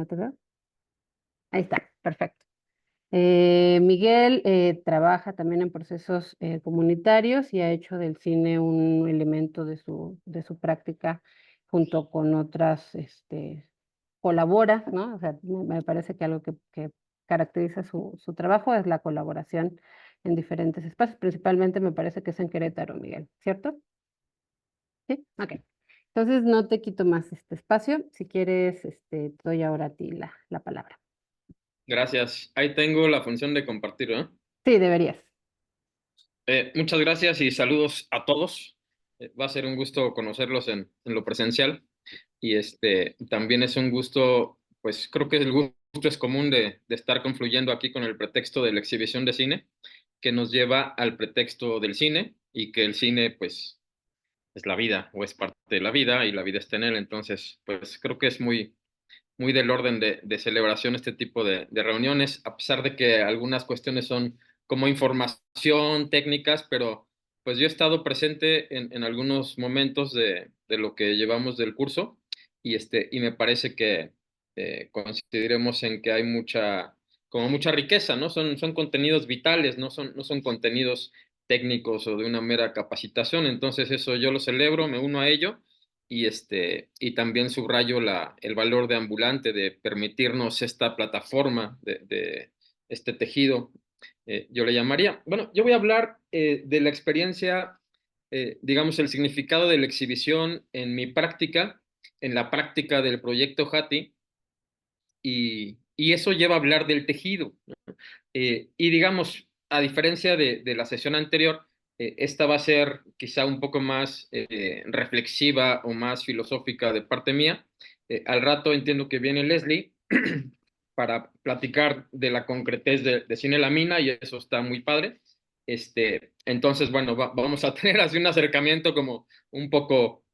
¿No te veo? Ahí está, perfecto. Miguel trabaja también en procesos comunitarios y ha hecho del cine un elemento de su práctica junto con otras, colabora, ¿no? O sea, me parece que algo que caracteriza su trabajo es la colaboración en diferentes espacios, principalmente me parece que es en Querétaro, Miguel, ¿cierto? Sí, ok. Entonces no te quito más este espacio. Si quieres, te doy ahora a ti la palabra. Gracias. Ahí tengo la función de compartir, ¿no? Sí, deberías. Muchas gracias y saludos a todos. Va a ser un gusto conocerlos en lo presencial y también es un gusto, pues creo que el gusto es común de estar confluyendo aquí con el pretexto de la exhibición de cine, que nos lleva al pretexto del cine y que el cine, pues, es la vida o es parte de la vida y la vida está en él. Entonces, pues creo que es muy del orden de celebración este tipo de reuniones, a pesar de que algunas cuestiones son como información, técnicas, pero pues yo he estado presente en algunos momentos de lo que llevamos del curso y me parece que coincidiremos en que hay como mucha riqueza, ¿no? Son contenidos vitales, no son contenidos técnicos o de una mera capacitación, entonces eso yo lo celebro, me uno a ello y también subrayo el valor de Ambulante, de permitirnos esta plataforma de este tejido, yo le llamaría. Bueno, yo voy a hablar de la experiencia, digamos, el significado de la exhibición en mi práctica, en la práctica del proyecto Hati, y eso lleva a hablar del tejido. Y digamos, a diferencia de la sesión anterior, esta va a ser quizá un poco más reflexiva o más filosófica de parte mía. Al rato entiendo que viene Leslie para platicar de la concretez de Cine La Mina y eso está muy padre. Entonces, bueno, vamos a tener así un acercamiento como un poco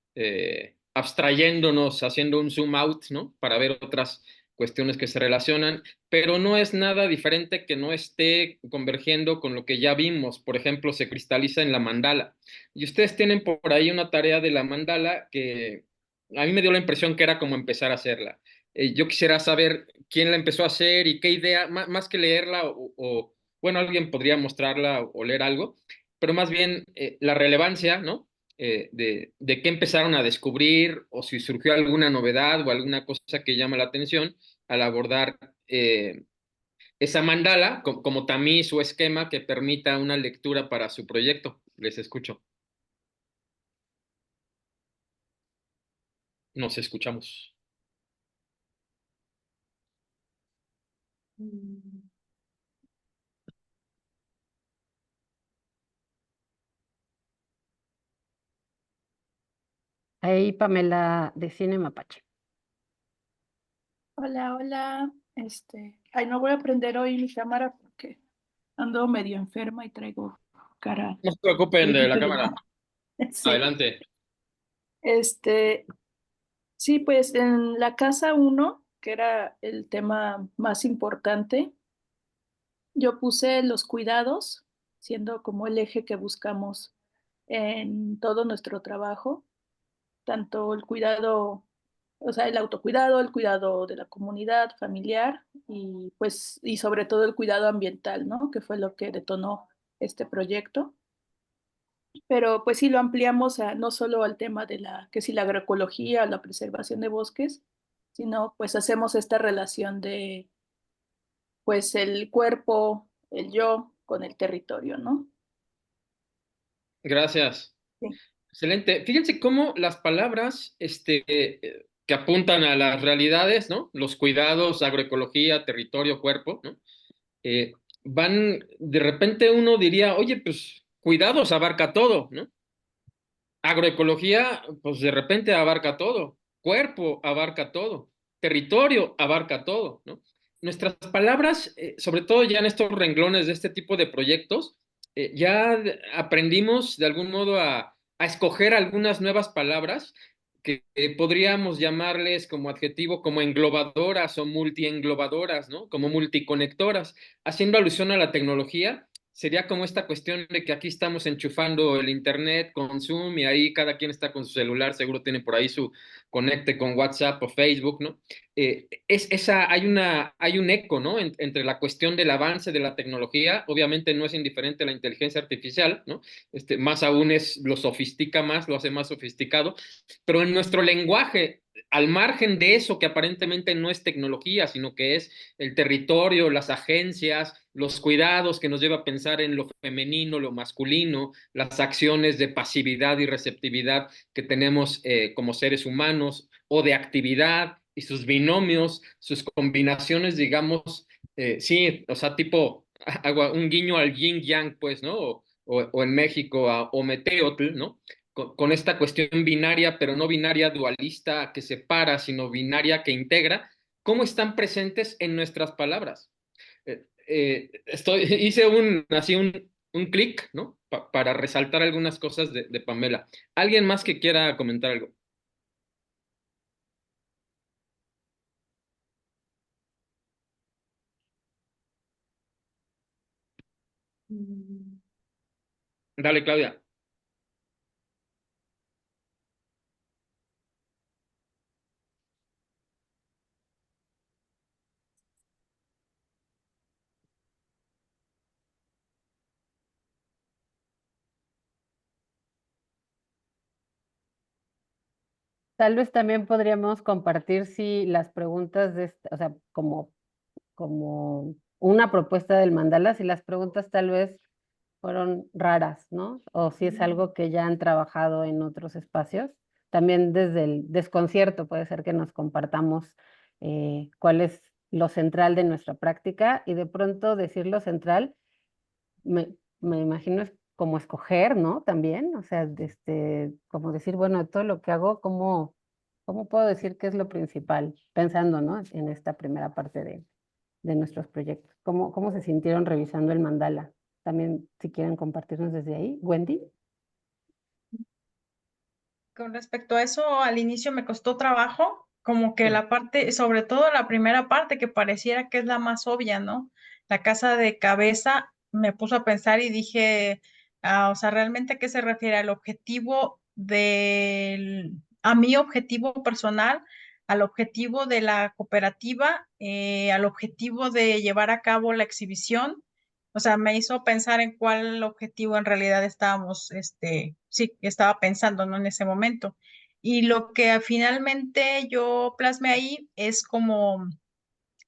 abstrayéndonos, haciendo un zoom out, ¿no? Para ver otras cuestiones que se relacionan, pero no es nada diferente que no esté convergiendo con lo que ya vimos. Por ejemplo, se cristaliza en la mandala. Y ustedes tienen por ahí una tarea de la mandala que a mí me dio la impresión que era como empezar a hacerla. Yo quisiera saber quién la empezó a hacer y qué idea, más que leerla bueno, alguien podría mostrarla o leer algo, pero más bien la relevancia, ¿no? De qué empezaron a descubrir o si surgió alguna novedad o alguna cosa que llama la atención al abordar esa mandala como tamiz o esquema que permita una lectura para su proyecto. Les escucho. Nos escuchamos. Ahí Pamela de Cine Mapache. Hola, hola. Ay, no voy a prender hoy mi cámara porque ando medio enferma y traigo cara No se preocupen de la cámara. diferente. Sí. Adelante. Este, sí, pues en la casa uno, que era el tema más importante, yo puse los cuidados, siendo como el eje que buscamos en todo nuestro trabajo, tanto el cuidado, o sea, el autocuidado, el cuidado de la comunidad familiar y pues y sobre todo el cuidado ambiental, ¿no? Que fue lo que detonó este proyecto. Pero pues sí lo ampliamos a, no solo al tema de que si la agroecología o la preservación de bosques, sino pues hacemos esta relación de pues el cuerpo, el yo con el territorio, ¿no? Gracias. Sí. Excelente. Fíjense cómo las palabras que apuntan a las realidades, ¿no? Los cuidados, agroecología, territorio, cuerpo, ¿no? Eh, de repente uno diría, oye, pues cuidados abarca todo, ¿no? Agroecología, pues de repente abarca todo, cuerpo abarca todo, territorio abarca todo, ¿no? Nuestras palabras, sobre todo ya en estos renglones de este tipo de proyectos, ya aprendimos de algún modo a escoger algunas nuevas palabras que podríamos llamarles como adjetivo, como englobadoras o multienglobadoras, ¿no? Como multiconectoras, haciendo alusión a la tecnología sería como esta cuestión de que aquí estamos enchufando el internet con Zoom y ahí cada quien está con su celular, seguro tiene por ahí su conecte con WhatsApp o Facebook, ¿no? Hay un eco, ¿no? Entre la cuestión del avance de la tecnología, obviamente no es indiferente la inteligencia artificial, ¿no? Más aún lo sofistica más, lo hace más sofisticado, pero en nuestro lenguaje, al margen de eso que aparentemente no es tecnología, sino que es el territorio, las agencias, los cuidados que nos lleva a pensar en lo femenino, lo masculino, las acciones de pasividad y receptividad que tenemos como seres humanos, o de actividad y sus binomios, sus combinaciones, digamos, sí, o sea, tipo un guiño al yin yang, pues, ¿no? O en México a Ometeotl, ¿no? Con esta cuestión binaria, pero no binaria dualista que separa, sino binaria que integra, ¿cómo están presentes en nuestras palabras? Hice un clic, ¿no? Para resaltar algunas cosas de Pamela. ¿Alguien más que quiera comentar algo? Dale, Claudia. Tal vez también podríamos compartir si las preguntas o sea, como una propuesta del mandala, si las preguntas tal vez fueron raras, ¿no? O si es algo que ya han trabajado en otros espacios. También desde el desconcierto puede ser que nos compartamos cuál es lo central de nuestra práctica y de pronto decir lo central, me imagino es como escoger, ¿no? También, o sea, como decir, bueno, de todo lo que hago, ¿cómo puedo decir qué es lo principal? Pensando, ¿no? En esta primera parte de nuestros proyectos. ¿Cómo se sintieron revisando el mandala? También, si quieren compartirnos desde ahí. Wendy. Con respecto a eso, al inicio me costó trabajo, como que la parte, sobre todo la primera parte que pareciera que es la más obvia, ¿no? La casa de cabeza, me puso a pensar y dije, o sea, ¿realmente a qué se refiere? ¿Al objetivo a mi objetivo personal, al objetivo de la cooperativa, al objetivo de llevar a cabo la exhibición? O sea, me hizo pensar en cuál objetivo en realidad estábamos, sí, estaba pensando, ¿no? En ese momento. Y lo que finalmente yo plasmé ahí es como,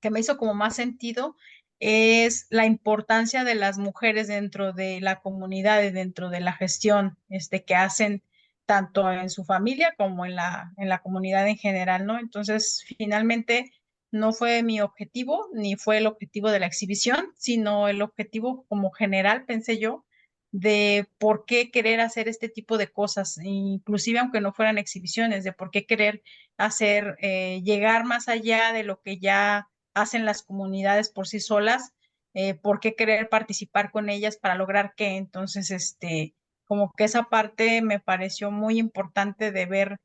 que me hizo como más sentido, es la importancia de las mujeres dentro de la comunidad y dentro de la gestión, que hacen tanto en su familia como en la comunidad en general, ¿no? Entonces, finalmente no fue mi objetivo, ni fue el objetivo de la exhibición, sino el objetivo como general, pensé yo, de por qué querer hacer este tipo de cosas, inclusive aunque no fueran exhibiciones, de por qué querer hacer, llegar más allá de lo que ya hacen las comunidades por sí solas, por qué querer participar con ellas para lograr qué. Entonces, como que esa parte me pareció muy importante de ver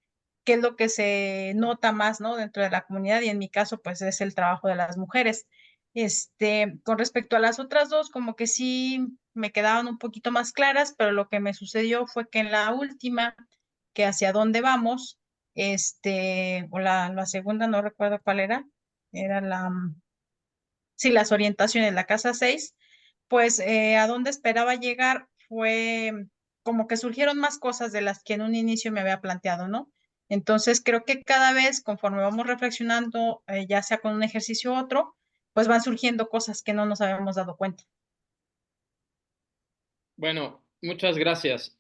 qué es lo que se nota más, ¿no? Dentro de la comunidad y en mi caso, pues es el trabajo de las mujeres. Con respecto a las otras dos, como que sí me quedaban un poquito más claras, pero lo que me sucedió fue que en la última, que hacia dónde vamos, o la segunda, no recuerdo cuál era sí, las orientaciones, la casa 6 pues a dónde esperaba llegar fue como que surgieron más cosas de las que en un inicio me había planteado, ¿no? Entonces creo que cada vez conforme vamos reflexionando, ya sea con un ejercicio u otro, pues van surgiendo cosas que no nos habíamos dado cuenta. Bueno, muchas gracias.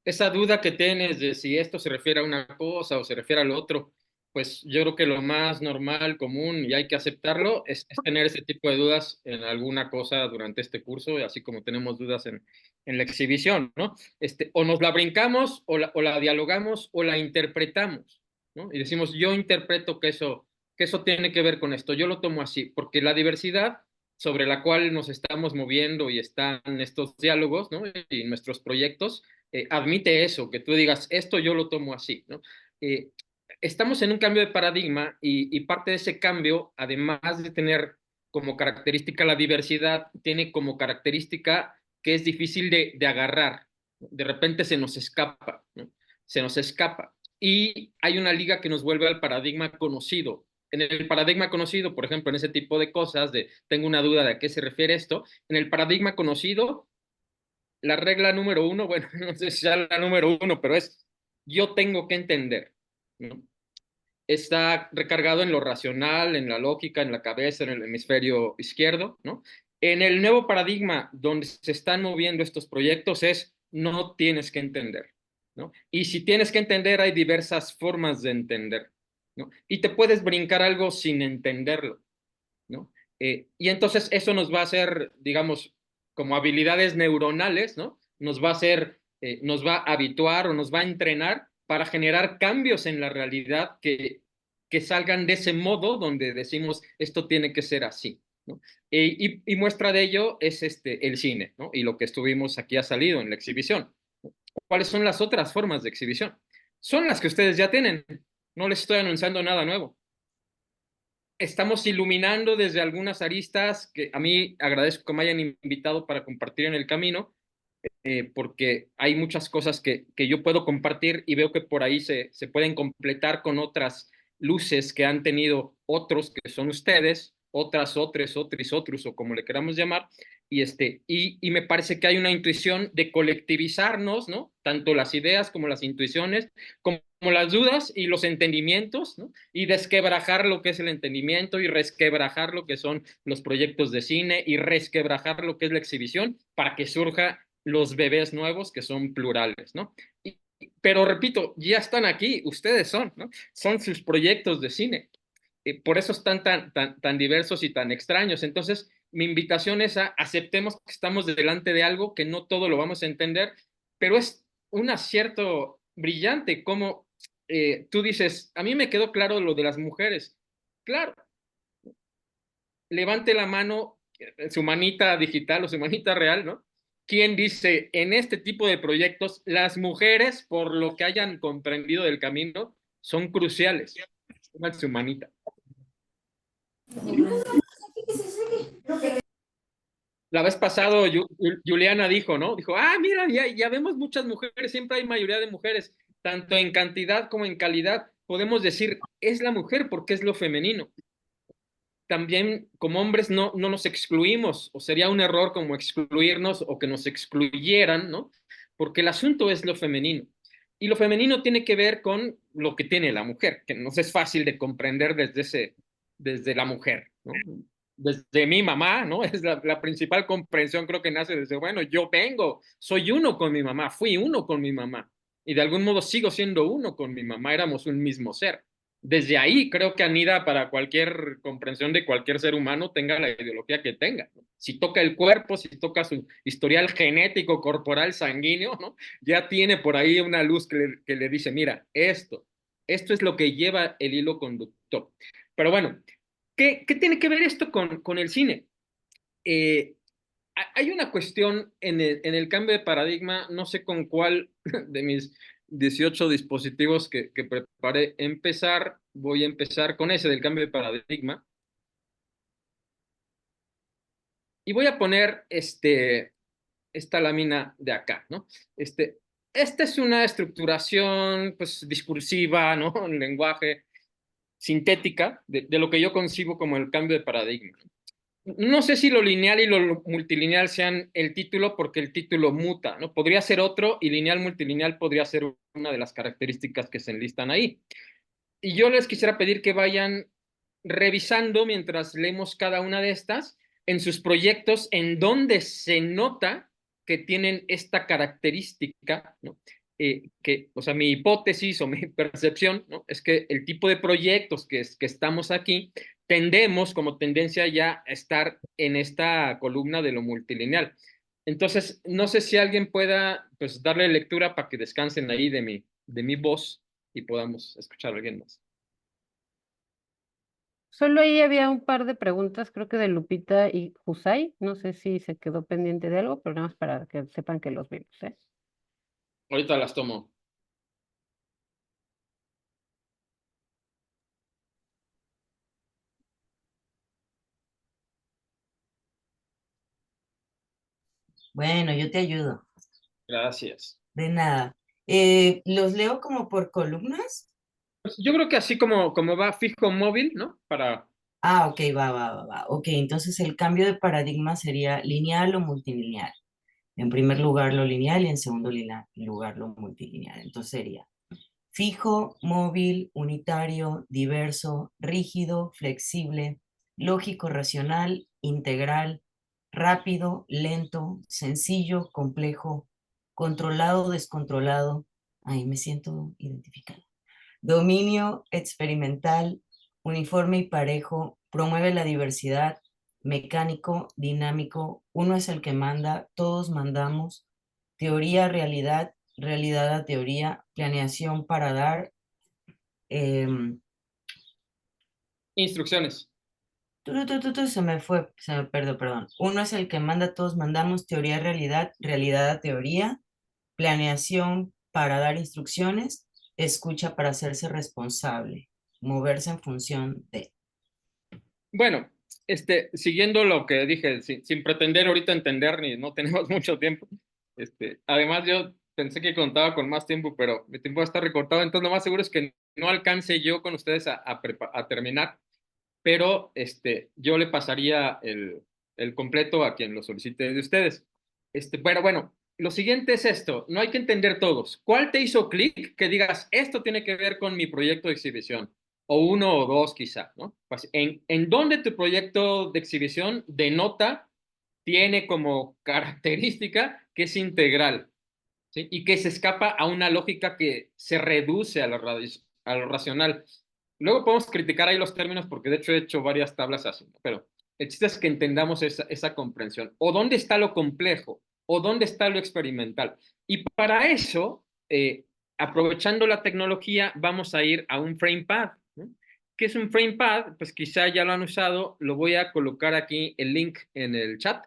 Esa duda que tienes de si esto se refiere a una cosa o se refiere al otro, pues yo creo que lo más normal, común y hay que aceptarlo es tener ese tipo de dudas en alguna cosa durante este curso, así como tenemos dudas en la exhibición, ¿no? O nos la brincamos o la dialogamos o la interpretamos, ¿no? Y decimos, yo interpreto que eso tiene que ver con esto, yo lo tomo así, porque la diversidad sobre la cual nos estamos moviendo y están estos diálogos, ¿no? Y nuestros proyectos, admite eso, que tú digas, esto yo lo tomo así, ¿no? Estamos en un cambio de paradigma y parte de ese cambio, además de tener como característica la diversidad, tiene como característica que es difícil de agarrar. De repente se nos escapa, ¿no? Se nos escapa. Y hay una liga que nos vuelve al paradigma conocido. En el paradigma conocido, por ejemplo, en ese tipo de cosas, de tengo una duda de a qué se refiere esto, en el paradigma conocido, la regla número uno, bueno, no sé si sea la número uno, pero es yo tengo que entender, ¿no? Está recargado en lo racional, en la lógica, en la cabeza, en el hemisferio izquierdo, ¿no? En el nuevo paradigma donde se están moviendo estos proyectos es no tienes que entender, ¿no? Y si tienes que entender, hay diversas formas de entender, ¿no? Y te puedes brincar algo sin entenderlo, ¿no? Y entonces eso nos va a hacer, digamos, como habilidades neuronales, ¿no? Nos va a hacer, nos va a habituar o nos va a entrenar para generar cambios en la realidad que salgan de ese modo donde decimos esto tiene que ser así, ¿no? Y muestra de ello es el cine, ¿no? Y lo que estuvimos aquí ha salido en la exhibición. ¿Cuáles son las otras formas de exhibición? Son las que ustedes ya tienen. No les estoy anunciando nada nuevo. Estamos iluminando desde algunas aristas que a mí agradezco que me hayan invitado para compartir en el camino, porque hay muchas cosas que yo puedo compartir y veo que por ahí se pueden completar con otras luces que han tenido otros que son ustedes, otras, otros, o como le queramos llamar, y me parece que hay una intuición de colectivizarnos, ¿no? Tanto las ideas como las intuiciones, como las dudas y los entendimientos, ¿no? Y desquebrajar lo que es el entendimiento y resquebrajar lo que son los proyectos de cine y resquebrajar lo que es la exhibición para que surja los bebés nuevos que son plurales, ¿no? Pero repito, ya están aquí, ustedes son, ¿no? Son sus proyectos de cine. Por eso están tan diversos y tan extraños. Entonces, mi invitación es a aceptemos que estamos delante de algo que no todo lo vamos a entender, pero es un acierto brillante, como tú dices, a mí me quedó claro lo de las mujeres. Claro, levante la mano, su manita digital o su manita real, ¿no? ¿Quién dice en este tipo de proyectos las mujeres, por lo que hayan comprendido del camino, son cruciales? Pongan su manita. La vez pasado Juliana dijo, ¿no? Dijo, mira, ya vemos muchas mujeres, siempre hay mayoría de mujeres, tanto en cantidad como en calidad. Podemos decir, es la mujer porque es lo femenino. También como hombres no nos excluimos, o sería un error como excluirnos o que nos excluyeran, ¿no? Porque el asunto es lo femenino. Y lo femenino tiene que ver con lo que tiene la mujer, que nos es fácil de comprender desde la mujer, ¿no? Desde mi mamá, ¿no? Es la principal comprensión, creo que nace desde, bueno, yo vengo, soy uno con mi mamá, fui uno con mi mamá, y de algún modo sigo siendo uno con mi mamá, éramos un mismo ser. Desde ahí creo que anida para cualquier comprensión de cualquier ser humano, tenga la ideología que tenga, ¿no? Si toca el cuerpo, si toca su historial genético, corporal, sanguíneo, ¿no? Ya tiene por ahí una luz que le dice, mira, esto es lo que lleva el hilo conductor. Pero bueno, ¿qué tiene que ver esto con el cine? Hay una cuestión en el cambio de paradigma, no sé con cuál de mis 18 dispositivos que preparé voy a empezar con ese del cambio de paradigma. Y voy a poner esta lámina de acá, ¿no? Esta es una estructuración, pues, discursiva, ¿no? Un lenguaje sintética de lo que yo concibo como el cambio de paradigma. No sé si lo lineal y lo multilineal sean el título, porque el título muta, ¿no? Podría ser otro y lineal multilineal podría ser una de las características que se enlistan ahí. Y yo les quisiera pedir que vayan revisando mientras leemos cada una de estas en sus proyectos en donde se nota que tienen esta característica, ¿no? O sea, mi hipótesis o mi percepción, ¿no? Es que el tipo de proyectos que estamos aquí tendemos como tendencia ya a estar en esta columna de lo multilineal. Entonces, no sé si alguien pueda, pues, darle lectura para que descansen ahí de mi voz y podamos escuchar a alguien más. Solo ahí había un par de preguntas, creo que de Lupita y Jusay. No sé si se quedó pendiente de algo, pero nada más para que sepan que los vimos, ¿eh? Ahorita las tomo. Bueno, yo te ayudo. Gracias. De nada. ¿Los leo como por columnas? Pues yo creo que así como va fijo móvil, ¿no? Para... Ah, ok, va. Ok, entonces el cambio de paradigma sería lineal o multilineal. En primer lugar lo lineal y en segundo lugar lo multilineal. Entonces sería fijo, móvil, unitario, diverso, rígido, flexible, lógico, racional, integral, rápido, lento, sencillo, complejo, controlado, descontrolado. Ahí me siento identificado. Dominio experimental, uniforme y parejo, promueve la diversidad, mecánico, dinámico, uno es el que manda, todos mandamos, teoría, realidad, realidad a teoría, planeación para dar, em, Instrucciones. se me fue, se me perdió, perdón. Uno es el que manda, todos mandamos, teoría, realidad, realidad a teoría, planeación para dar instrucciones, escucha para hacerse responsable, moverse en función de. Bueno, siguiendo lo que dije, sin pretender ahorita entender ni no tenemos mucho tiempo. Además yo pensé que contaba con más tiempo, pero mi tiempo está recortado, entonces lo más seguro es que no alcance yo con ustedes a terminar, pero yo le pasaría el completo a quien lo solicite de ustedes. Pero bueno, lo siguiente es esto, no hay que entender todos. ¿Cuál te hizo clic que digas, esto tiene que ver con mi proyecto de exhibición? O uno o dos quizá, ¿no? Pues, ¿en dónde tu proyecto de exhibición denota, tiene como característica que es integral, ¿sí? Y que se escapa a una lógica que se reduce a lo racional? Luego podemos criticar ahí los términos porque de hecho he hecho varias tablas así, ¿no? Pero el chiste es que entendamos esa comprensión. O dónde está lo complejo, o dónde está lo experimental. Y para eso, aprovechando la tecnología, vamos a ir a un FramePad, ¿no? ¿Qué es un FramePad? Pues quizá ya lo han usado, lo voy a colocar aquí el link en el chat.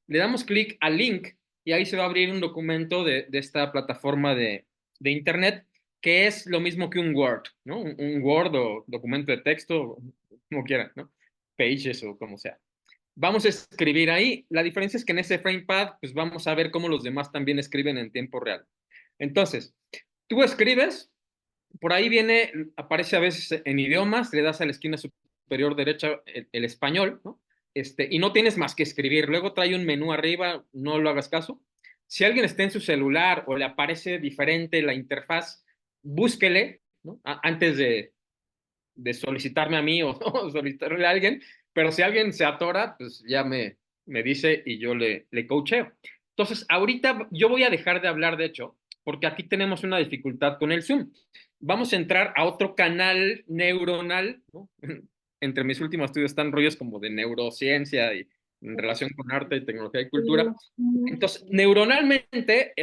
Le damos clic al link y ahí se va a abrir un documento de esta plataforma de Internet, que es lo mismo que un Word, ¿no? Un Word o documento de texto, como quieran, ¿no? Pages o como sea. Vamos a escribir ahí. La diferencia es que en ese FramePad, pues vamos a ver cómo los demás también escriben en tiempo real. Entonces, tú escribes, por ahí viene, aparece a veces en idiomas, le das a la esquina superior derecha el español, ¿no? Y no tienes más que escribir. Luego trae un menú arriba, no lo hagas caso. Si alguien está en su celular o le aparece diferente la interfaz, búsquele, ¿no? Antes de solicitarme a mí o solicitarle a alguien, pero si alguien se atora, pues ya me dice y yo le coacheo. Entonces, ahorita yo voy a dejar de hablar, de hecho, porque aquí tenemos una dificultad con el Zoom. Vamos a entrar a otro canal neuronal, ¿no? Entre mis últimos estudios están rollos como de neurociencia y en relación con arte, tecnología y cultura. Entonces, neuronalmente,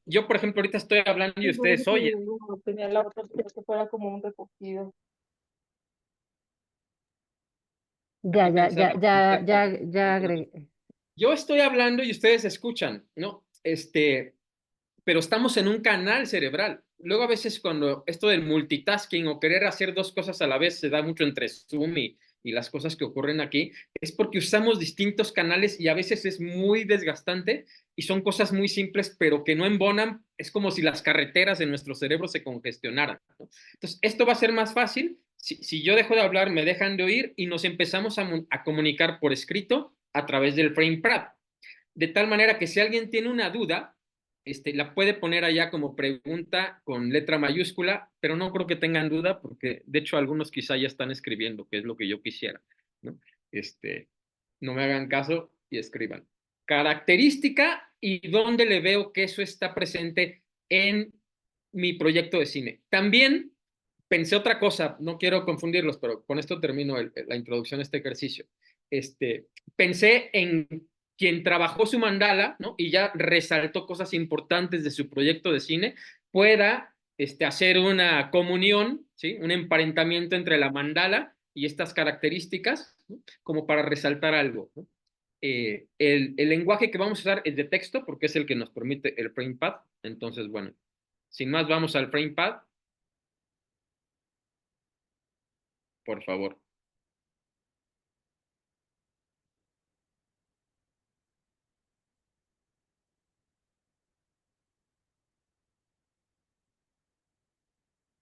yo, por ejemplo, ahorita estoy hablando y ustedes oyen. Tenía la otra que fuera como un recogido. Ya, Aquí ya, ya, pensaba. ya agregué. Yo estoy hablando y ustedes escuchan, ¿no? Pero estamos en un canal cerebral. Luego a veces cuando esto del multitasking o querer hacer dos cosas a la vez se da mucho entre Zoom y las cosas que ocurren aquí, es porque usamos distintos canales y a veces es muy desgastante y son cosas muy simples pero que no embonan. Es como si las carreteras en nuestro cerebro se congestionaran, ¿no? Entonces, esto va a ser más fácil. Si yo dejo de hablar, me dejan de oír y nos empezamos a comunicar por escrito a través del FramePad. De tal manera que si alguien tiene una duda, la puede poner allá como pregunta con letra mayúscula, pero no creo que tengan duda porque de hecho algunos quizá ya están escribiendo, que es lo que yo quisiera, ¿no? No me hagan caso y escriban. Característica y dónde le veo que eso está presente en mi proyecto de cine. También pensé otra cosa, no quiero confundirlos, pero con esto termino la introducción a este ejercicio. Pensé en quien trabajó su mandala, ¿no? Y ya resaltó cosas importantes de su proyecto de cine, pueda hacer una comunión, ¿sí? Un emparentamiento entre la mandala y estas características, ¿no? Como para resaltar algo, ¿no? El lenguaje que vamos a usar es de texto porque es el que nos permite el FramePad. Entonces, bueno, sin más, vamos al FramePad, por favor.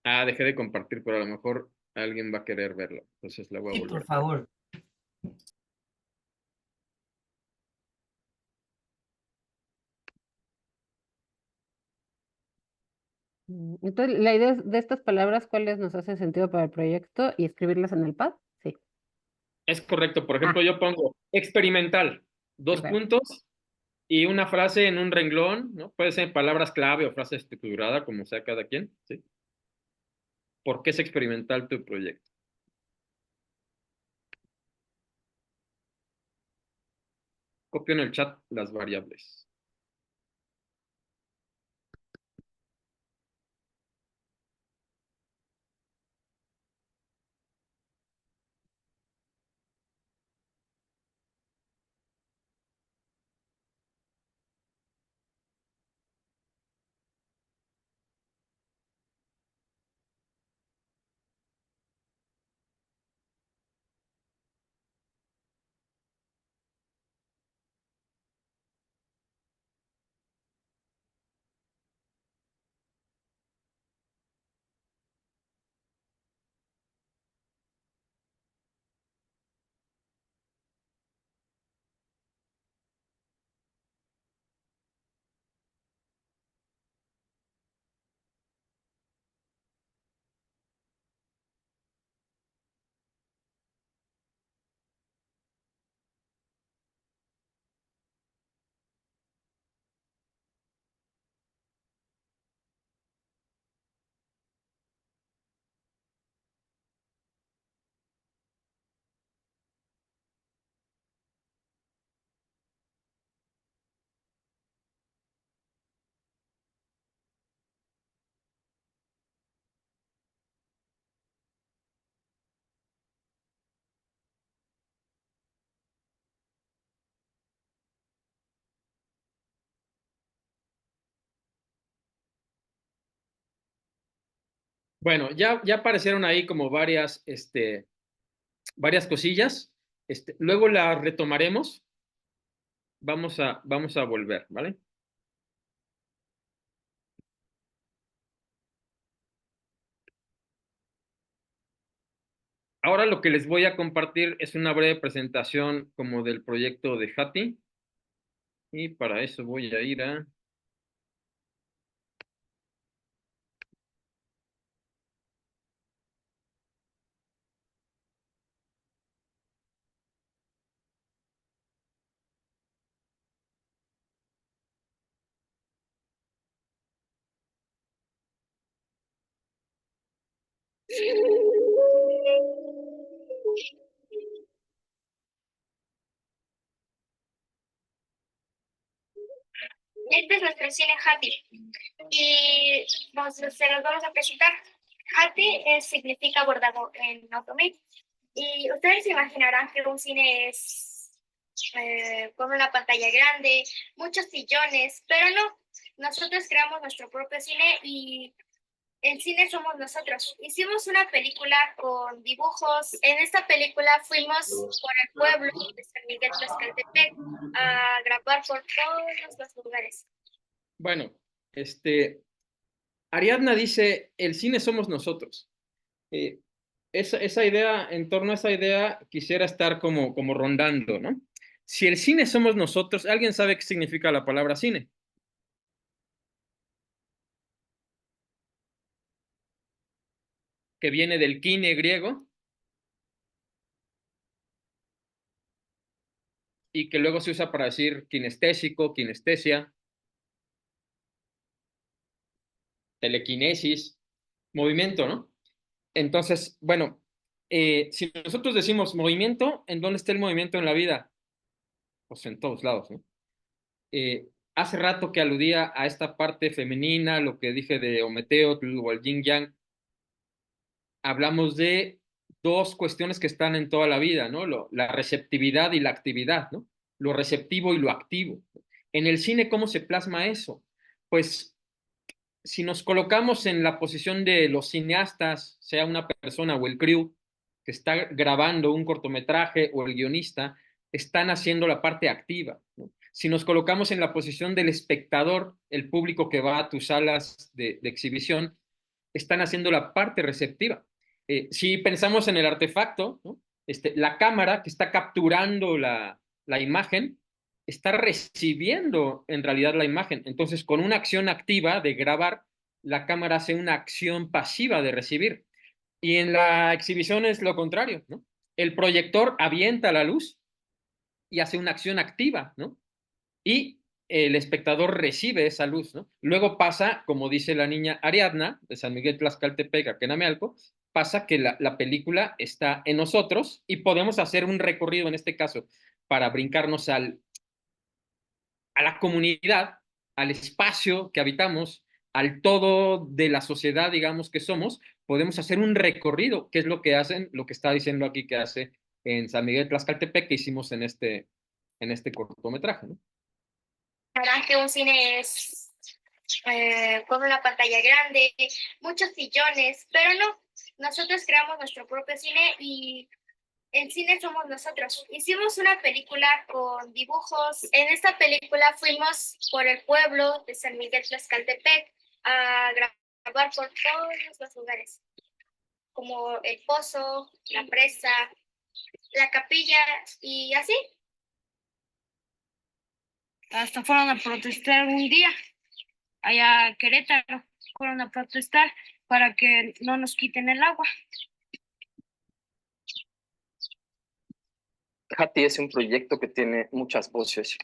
Ah, dejé de compartir, pero a lo mejor alguien va a querer verlo. Entonces la voy a Sí, volver. por favor. Entonces, la idea de estas palabras, ¿cuáles nos hacen sentido para el proyecto y escribirlas en el pad? Sí. Es correcto. Por Ah, ejemplo, yo pongo experimental, dos ok. puntos y una frase en un renglón, ¿no? Puede ser palabras clave o frase estructurada, como sea cada quien, ¿sí? ¿Por qué es experimental tu proyecto? Copio en el chat las variables. Bueno, ya aparecieron ahí como varias cosillas. Luego las retomaremos. Vamos a volver, ¿vale? Ahora lo que les voy a compartir es una breve presentación como del proyecto de Hati. Y para eso voy a ir a... Este es nuestro cine Hati y se los vamos a presentar. Hati significa bordado en otomí y ustedes se imaginarán que un cine es con una pantalla grande, muchos sillones, pero no, nosotros creamos nuestro propio cine y el cine somos nosotros. Hicimos una película con dibujos. En esta película fuimos por el pueblo de San Miguel Tlaxcaltepec a grabar por todos los lugares. Bueno, Ariadna dice, el cine somos nosotros. Eh, esa idea, en torno a esa idea, quisiera estar como rondando, ¿no? Si el cine somos nosotros, ¿alguien sabe qué significa la palabra cine? Que viene del kine griego y que luego se usa para decir kinestésico, kinestesia, telequinesis, movimiento, ¿no? Entonces, bueno, si nosotros decimos movimiento, ¿en dónde está el movimiento en la vida? Pues en todos lados, ¿no? Hace rato que aludía a esta parte femenina, lo que dije de Ometeotl o el yin yang, hablamos de dos cuestiones que están en toda la vida, ¿no? La receptividad y la actividad, ¿no? Lo receptivo y lo activo. En el cine, ¿cómo se plasma eso? Pues si nos colocamos en la posición de los cineastas, sea una persona o el crew que está grabando un cortometraje o el guionista, están haciendo la parte activa, ¿no? Si nos colocamos en la posición del espectador, el público que va a tus salas de exhibición, están haciendo la parte receptiva. Si pensamos en el artefacto, ¿no? La cámara que está capturando la imagen está recibiendo en realidad la imagen. Entonces, con una acción activa de grabar, la cámara hace una acción pasiva de recibir. Y en la exhibición es lo contrario, ¿no? El proyector avienta la luz y hace una acción activa, ¿no? Y el espectador recibe esa luz, ¿no? Luego pasa, como dice la niña Ariadna, de San Miguel Tlaxcaltepec, a Kenamealco, pasa que la película está en nosotros y podemos hacer un recorrido, en este caso, para brincarnos a la comunidad, al espacio que habitamos, al todo de la sociedad, digamos, que somos, podemos hacer un recorrido, que es lo que hacen, lo que está diciendo aquí que hace en San Miguel Tlaxcaltepec, que hicimos en este cortometraje, ¿no? Sabrán que un cine es con una pantalla grande, muchos sillones, pero no, nosotros creamos nuestro propio cine y el cine somos nosotros. Hicimos una película con dibujos. En esta película fuimos por el pueblo de San Miguel Tlaxcaltepec a grabar por todos los lugares, como el pozo, la presa, la capilla y así. Hasta fueron a protestar un día allá a Querétaro, fueron a protestar para que no nos quiten el agua. Hati es un proyecto que tiene muchas voces.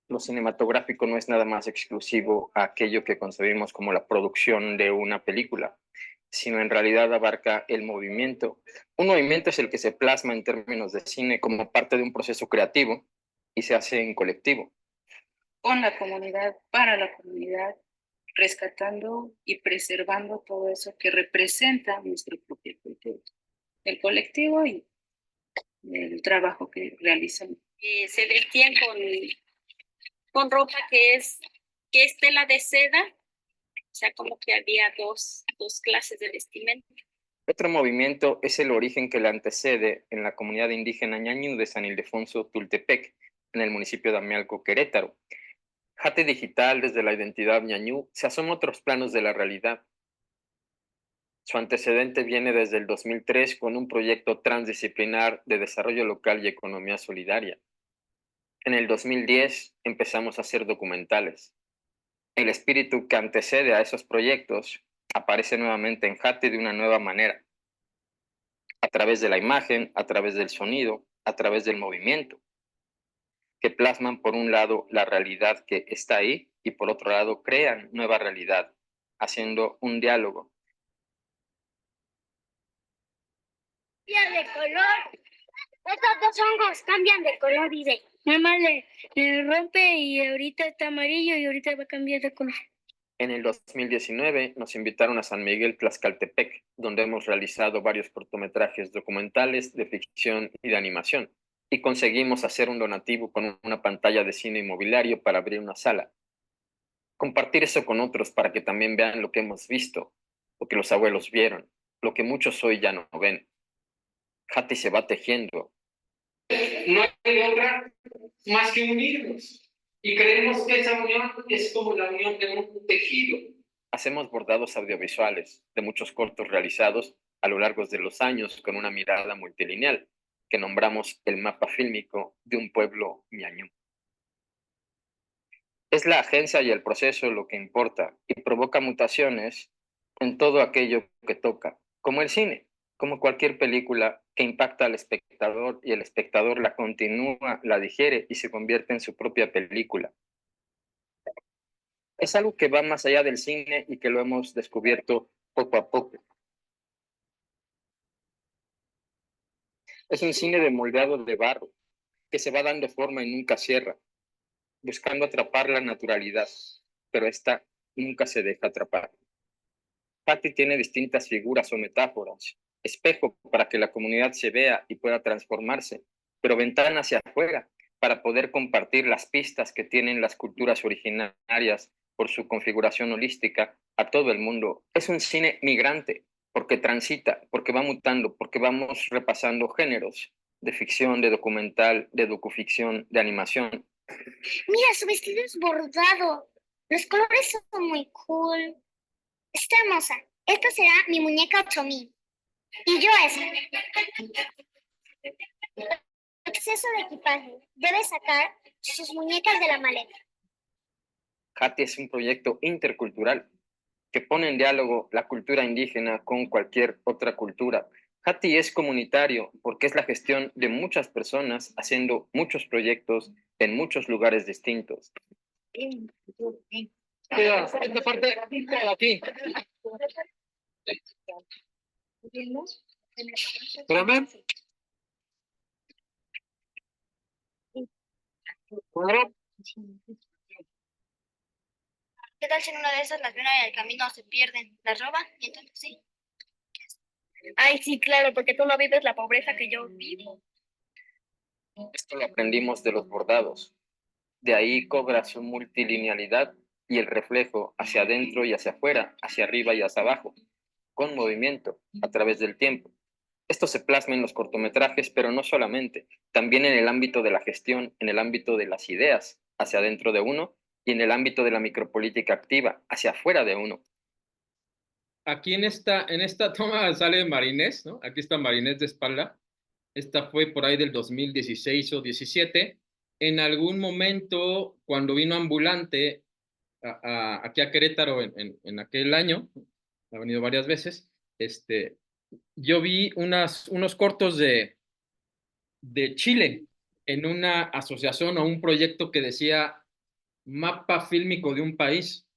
Lo cinematográfico no es nada más exclusivo a aquello que concebimos como la producción de una película, sino en realidad abarca el movimiento. Un movimiento es el que se plasma en términos de cine como parte de un proceso creativo y se hace en colectivo. Con la comunidad, para la comunidad, rescatando y preservando todo eso que representa nuestra propia cultura, el colectivo y el trabajo que realizan. Se vestían con ropa que es tela de seda, o sea, como que había dos clases de vestimenta. Otro movimiento es el origen que le antecede en la comunidad indígena ñañú de San Ildefonso Tultepec, en el municipio de Amealco, Querétaro. Hati Digital, desde la identidad ñañú, se asoma a otros planos de la realidad. Su antecedente viene desde el 2003 con un proyecto transdisciplinar de desarrollo local y economía solidaria. En el 2010 empezamos a hacer documentales. El espíritu que antecede a esos proyectos aparece nuevamente en Hati de una nueva manera, a través de la imagen, a través del sonido, a través del movimiento, que plasman por un lado la realidad que está ahí y por otro lado crean nueva realidad, haciendo un diálogo. Cambia de color. Estos dos hongos cambian de color y de... Nada más le rompe y ahorita está amarillo y ahorita va a cambiar de color. En el 2019 nos invitaron a San Miguel Tlaxcaltepec, donde hemos realizado varios cortometrajes documentales de ficción y de animación, y conseguimos hacer un donativo con una pantalla de cine inmobiliario para abrir una sala. Compartir eso con otros para que también vean lo que hemos visto, lo que los abuelos vieron, lo que muchos hoy ya no ven. Hati se va tejiendo. No hay otra más que unirnos. Y creemos que esa unión es como la unión de un tejido. Hacemos bordados audiovisuales de muchos cortos realizados a lo largo de los años con una mirada multilineal, que nombramos el mapa fílmico de un pueblo ñañú. Es la agencia y el proceso lo que importa y provoca mutaciones en todo aquello que toca, como el cine, como cualquier película que impacta al espectador y el espectador la continúa, la digiere y se convierte en su propia película. Es algo que va más allá del cine y que lo hemos descubierto poco a poco. Es un cine de moldeado de barro, que se va dando forma y nunca cierra, buscando atrapar la naturalidad, pero esta nunca se deja atrapar. Hati tiene distintas figuras o metáforas, espejo para que la comunidad se vea y pueda transformarse, pero ventana hacia afuera para poder compartir las pistas que tienen las culturas originarias por su configuración holística a todo el mundo. Es un cine migrante, porque transita, porque va mutando, porque vamos repasando géneros de ficción, de documental, de docuficción, de animación. Mira, su vestido es bordado. Los colores son muy cool. Está hermosa. Esta será mi muñeca 8000. Y yo esta. Exceso de equipaje. Debe sacar sus muñecas de la maleta. Hati es un proyecto intercultural que pone en diálogo la cultura indígena con cualquier otra cultura. Hati es comunitario porque es la gestión de muchas personas haciendo muchos proyectos en muchos lugares distintos. Cuidado, esta parte de aquí. Espérame. ¿Qué tal si en una de esas las ven en el camino se pierden, las roban? Y entonces sí. Ay, sí, claro, porque tú no vives la pobreza que yo vivo. Esto lo aprendimos de los bordados. De ahí cobra su multilinealidad y el reflejo hacia adentro y hacia afuera, hacia arriba y hacia abajo, con movimiento, a través del tiempo. Esto se plasma en los cortometrajes, pero no solamente, también en el ámbito de la gestión, en el ámbito de las ideas, hacia adentro de uno, y en el ámbito de la micropolítica activa, hacia afuera de uno. Aquí en esta toma sale Marinés, ¿no? Aquí está Marinés de espalda. Esta fue por ahí del 2016 o 17. En algún momento, cuando vino Ambulante aquí a Querétaro en aquel año, ha venido varias veces, yo vi unos cortos de Chile en una asociación o un proyecto que decía mapa fílmico de un país.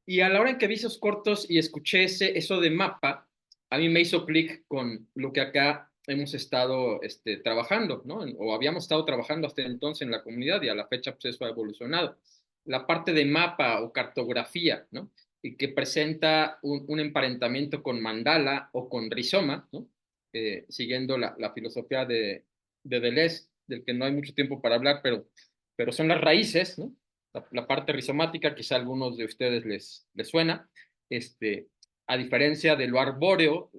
Y a la hora en que vi esos cortos y escuché eso de mapa, a mí me hizo clic con lo que acá hemos estado trabajando, ¿no? O habíamos estado trabajando hasta entonces en la comunidad y a la fecha pues eso ha evolucionado. La parte de mapa o cartografía, ¿no? Y que presenta un emparentamiento con mandala o con rizoma, ¿no? Siguiendo la filosofía de Deleuze, del que no hay mucho tiempo para hablar, pero son las raíces, ¿no? La parte rizomática, quizá a algunos de ustedes les suena, a diferencia de lo arbóreo,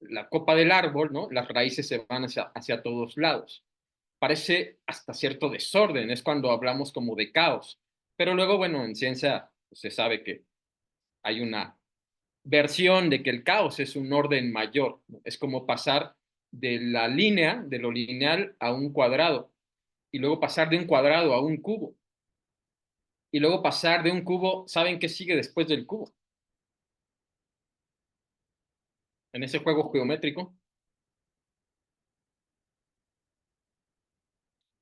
la copa del árbol, ¿no? Las raíces se van hacia todos lados. Parece hasta cierto desorden, es cuando hablamos como de caos, pero luego, bueno, en ciencia pues, se sabe que hay una versión de que el caos es un orden mayor, ¿no? Es como pasar de la línea, de lo lineal, a un cuadrado, y luego pasar de un cuadrado a un cubo, y luego pasar de un cubo, ¿saben qué sigue después del cubo? En ese juego geométrico,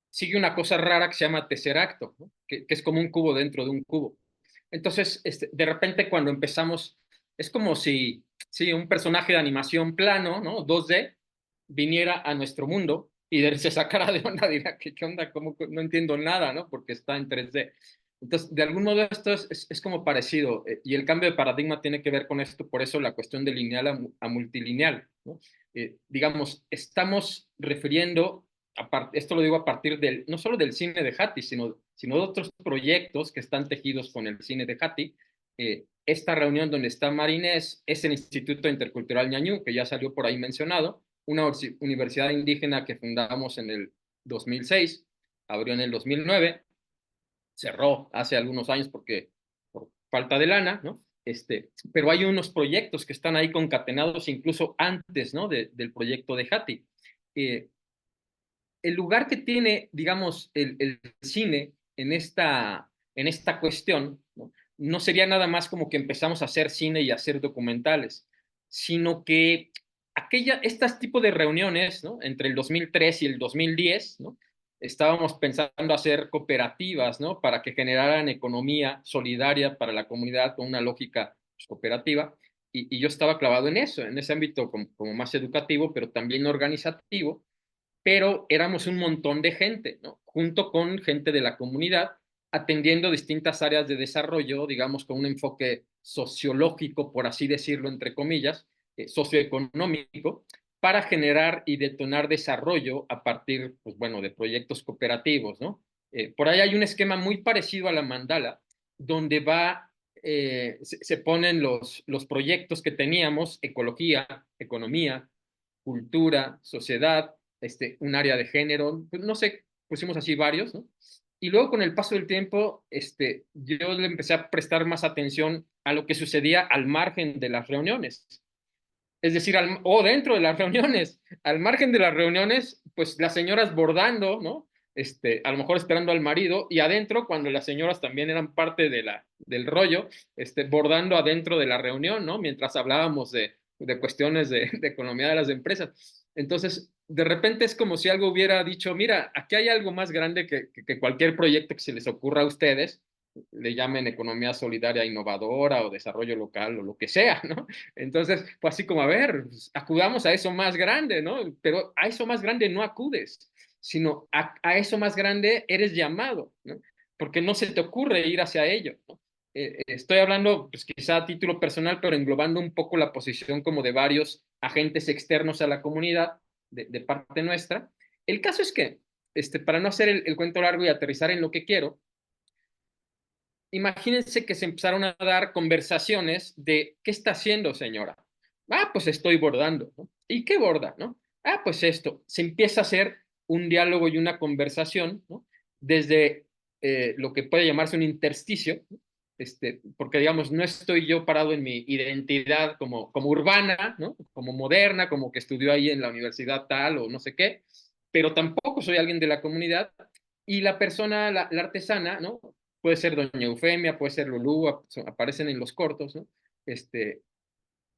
sigue una cosa rara que se llama tesseracto, ¿no? que es como un cubo dentro de un cubo. Entonces, de repente cuando empezamos, es como si un personaje de animación plano, ¿no? 2D, viniera a nuestro mundo y se sacara de onda, dirá, ¿qué onda? ¿Cómo? No entiendo nada, ¿no? Porque está en 3D. Entonces, de algún modo esto es como parecido, y el cambio de paradigma tiene que ver con esto, por eso la cuestión de lineal a multilineal, ¿no? Digamos, estamos refiriendo, esto lo digo a partir no solo del cine de Hati, sino de otros proyectos que están tejidos con el cine de Hati. Esta reunión donde está Marinés es el Instituto Intercultural Ñañú, que ya salió por ahí mencionado, una universidad indígena que fundamos en el 2006, abrió en el 2009, cerró hace algunos años por falta de lana, ¿no? Pero hay unos proyectos que están ahí concatenados incluso antes, ¿no? del proyecto de Hati. El lugar que tiene, digamos, el cine en esta cuestión, ¿no? No sería nada más como que empezamos a hacer cine y a hacer documentales, sino que estas tipos de reuniones, ¿no? Entre el 2003 y el 2010, ¿no? Estábamos pensando hacer cooperativas, ¿no? Para que generaran economía solidaria para la comunidad con una lógica pues, cooperativa. Y yo estaba clavado en eso, en ese ámbito como más educativo, pero también organizativo, pero éramos un montón de gente, ¿no? Junto con gente de la comunidad, atendiendo distintas áreas de desarrollo, digamos, con un enfoque sociológico, por así decirlo, entre comillas, socioeconómico, para generar y detonar desarrollo a partir, pues bueno, de proyectos cooperativos, ¿no? Por ahí hay un esquema muy parecido a la mandala, donde se ponen los proyectos que teníamos, ecología, economía, cultura, sociedad, un área de género, pues no sé, pusimos así varios, ¿no? Y luego con el paso del tiempo, yo le empecé a prestar más atención a lo que sucedía al margen de las reuniones. Es decir, o dentro de las reuniones, al margen de las reuniones, pues las señoras bordando, ¿no? A lo mejor esperando al marido, y adentro, cuando las señoras también eran parte del rollo, bordando adentro de la reunión, ¿no? Mientras hablábamos de cuestiones de economía de las empresas. Entonces, de repente es como si algo hubiera dicho, mira, aquí hay algo más grande que cualquier proyecto que se les ocurra a ustedes, le llamen economía solidaria innovadora o desarrollo local o lo que sea, ¿no? Entonces, fue así como, a ver, pues, acudamos a eso más grande, ¿no? Pero a eso más grande no acudes, sino a eso más grande eres llamado, ¿no? Porque no se te ocurre ir hacia ello, ¿no? Estoy hablando, pues quizá a título personal, pero englobando un poco la posición como de varios agentes externos a la comunidad, de parte nuestra. El caso es que, para no hacer el cuento largo y aterrizar en lo que quiero, imagínense que se empezaron a dar conversaciones de, ¿qué está haciendo, señora? Ah, pues estoy bordando, ¿no? ¿Y qué borda, no? Ah, pues esto. Se empieza a hacer un diálogo y una conversación, ¿no? Desde lo que puede llamarse un intersticio, ¿no? Porque digamos, no estoy yo parado en mi identidad como urbana, ¿no? Como moderna, como que estudió ahí en la universidad tal o no sé qué, pero tampoco soy alguien de la comunidad, y la persona, la artesana, ¿no? Puede ser Doña Eufemia, puede ser Lulú, aparecen en los cortos, ¿no?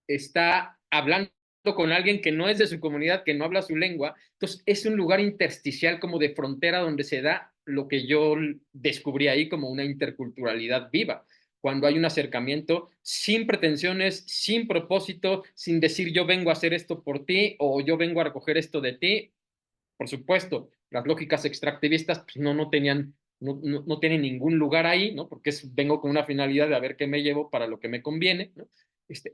Está hablando con alguien que no es de su comunidad, que no habla su lengua. Entonces, es un lugar intersticial como de frontera donde se da lo que yo descubrí ahí como una interculturalidad viva, cuando hay un acercamiento sin pretensiones, sin propósito, sin decir yo vengo a hacer esto por ti o yo vengo a recoger esto de ti. Por supuesto, las lógicas extractivistas pues, no tienen ningún lugar ahí, ¿no? Porque vengo con una finalidad de a ver qué me llevo para lo que me conviene, ¿no?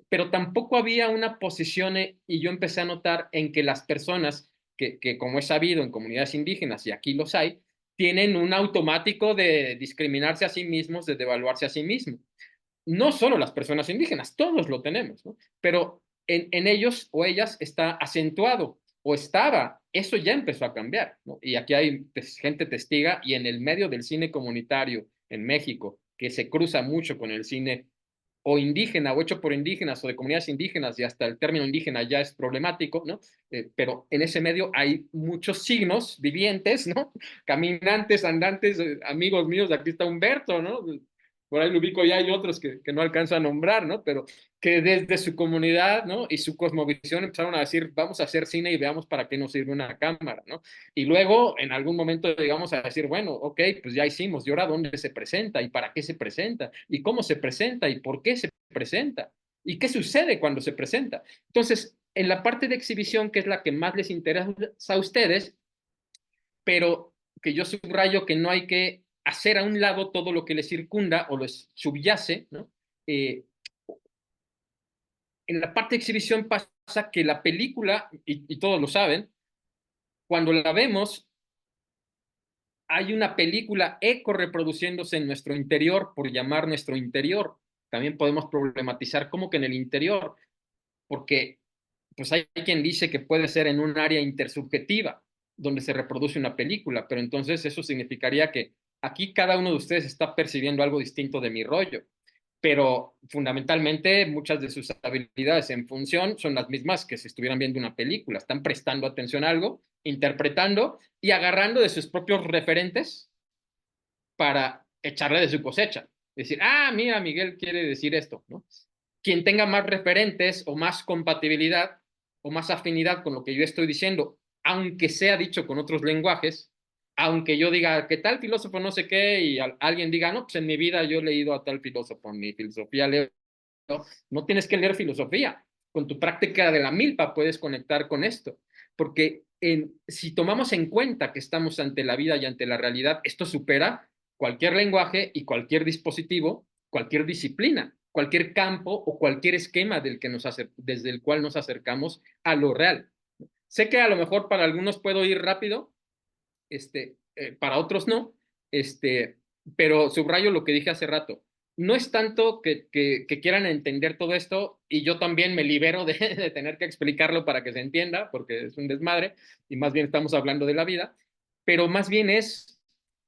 Pero tampoco había una posición, y yo empecé a notar en que las personas que, como es sabido en comunidades indígenas, y aquí los hay, tienen un automático de discriminarse a sí mismos, de devaluarse a sí mismos. No solo las personas indígenas, todos lo tenemos, ¿no? Pero en ellos o ellas está acentuado o estaba, eso ya empezó a cambiar, ¿no? Y aquí hay pues, gente testiga, y en el medio del cine comunitario en México, que se cruza mucho con el cine o indígena o hecho por indígenas o de comunidades indígenas, y hasta el término indígena ya es problemático, ¿no? Pero en ese medio hay muchos signos vivientes, ¿no? Caminantes, andantes, amigos míos, aquí está Humberto, ¿no? Por ahí lo ubico, ya hay otros que no alcanzo a nombrar, ¿no? Pero que desde su comunidad, ¿no? Y su cosmovisión empezaron a decir, vamos a hacer cine y veamos para qué nos sirve una cámara, ¿no? Y luego, en algún momento, llegamos a decir, bueno, ok, pues ya hicimos, ¿y ahora dónde se presenta? ¿Y para qué se presenta? ¿Y cómo se presenta? ¿Y por qué se presenta? ¿Y qué sucede cuando se presenta? Entonces, en la parte de exhibición, que es la que más les interesa a ustedes, pero que yo subrayo que no hay que hacer a un lado todo lo que les circunda o les subyace, ¿no? En la parte de exhibición pasa que la película, y todos lo saben, cuando la vemos, hay una película eco reproduciéndose en nuestro interior, por llamar nuestro interior. También podemos problematizar cómo que en el interior, porque pues hay quien dice que puede ser en un área intersubjetiva donde se reproduce una película, pero entonces eso significaría que aquí cada uno de ustedes está percibiendo algo distinto de mi rollo, pero fundamentalmente muchas de sus habilidades en función son las mismas que si estuvieran viendo una película, están prestando atención a algo, interpretando y agarrando de sus propios referentes para echarle de su cosecha. Decir, ah, mira, Miguel quiere decir esto, ¿no? Quien tenga más referentes o más compatibilidad o más afinidad con lo que yo estoy diciendo, aunque sea dicho con otros lenguajes, aunque yo diga que tal filósofo no sé qué y alguien diga, no, pues en mi vida yo he leído a tal filósofo, en mi filosofía leo, no tienes que leer filosofía, con tu práctica de la milpa puedes conectar con esto, porque si tomamos en cuenta que estamos ante la vida y ante la realidad, esto supera cualquier lenguaje y cualquier dispositivo, cualquier disciplina, cualquier campo o cualquier esquema desde el cual nos acercamos a lo real. Sé que a lo mejor para algunos puedo ir rápido, para otros no, pero subrayo lo que dije hace rato. No es tanto que quieran entender todo esto, y yo también me libero de tener que explicarlo para que se entienda, porque es un desmadre, y más bien estamos hablando de la vida, pero más bien es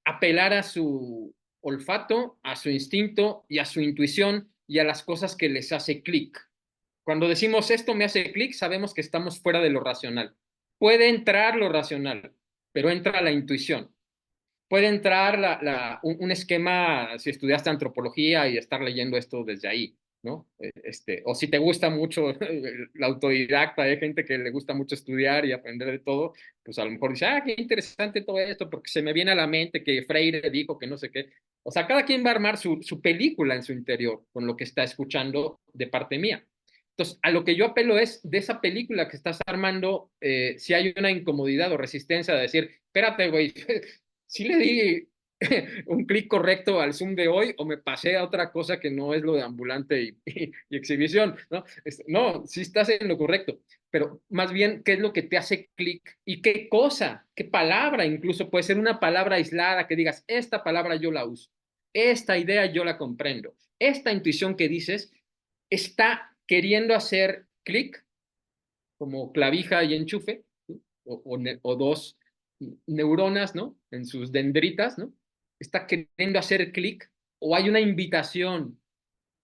apelar a su olfato, a su instinto y a su intuición y a las cosas que les hace clic. Cuando decimos esto me hace clic, sabemos que estamos fuera de lo racional. Puede entrar lo racional, pero entra la intuición. Puede entrar un esquema, si estudiaste antropología y estar leyendo esto desde ahí, ¿no? O si te gusta mucho la autodidacta, hay gente que le gusta mucho estudiar y aprender de todo, pues a lo mejor dice, qué interesante todo esto, porque se me viene a la mente que Freire dijo que no sé qué. O sea, cada quien va a armar su película en su interior con lo que está escuchando de parte mía. Entonces, a lo que yo apelo es de esa película que estás armando, si hay una incomodidad o resistencia de decir, espérate, güey, sí le di un clic correcto al Zoom de hoy o me pasé a otra cosa que no es lo de ambulante y exhibición, ¿no? No, sí estás en lo correcto, pero más bien, ¿qué es lo que te hace clic? ¿Y qué cosa? ¿Qué palabra? Incluso puede ser una palabra aislada que digas, esta palabra yo la uso, esta idea yo la comprendo, esta intuición que dices está queriendo hacer clic como clavija y enchufe, ¿sí? o dos neuronas, ¿no? En sus dendritas, ¿no? Está queriendo hacer clic o hay una invitación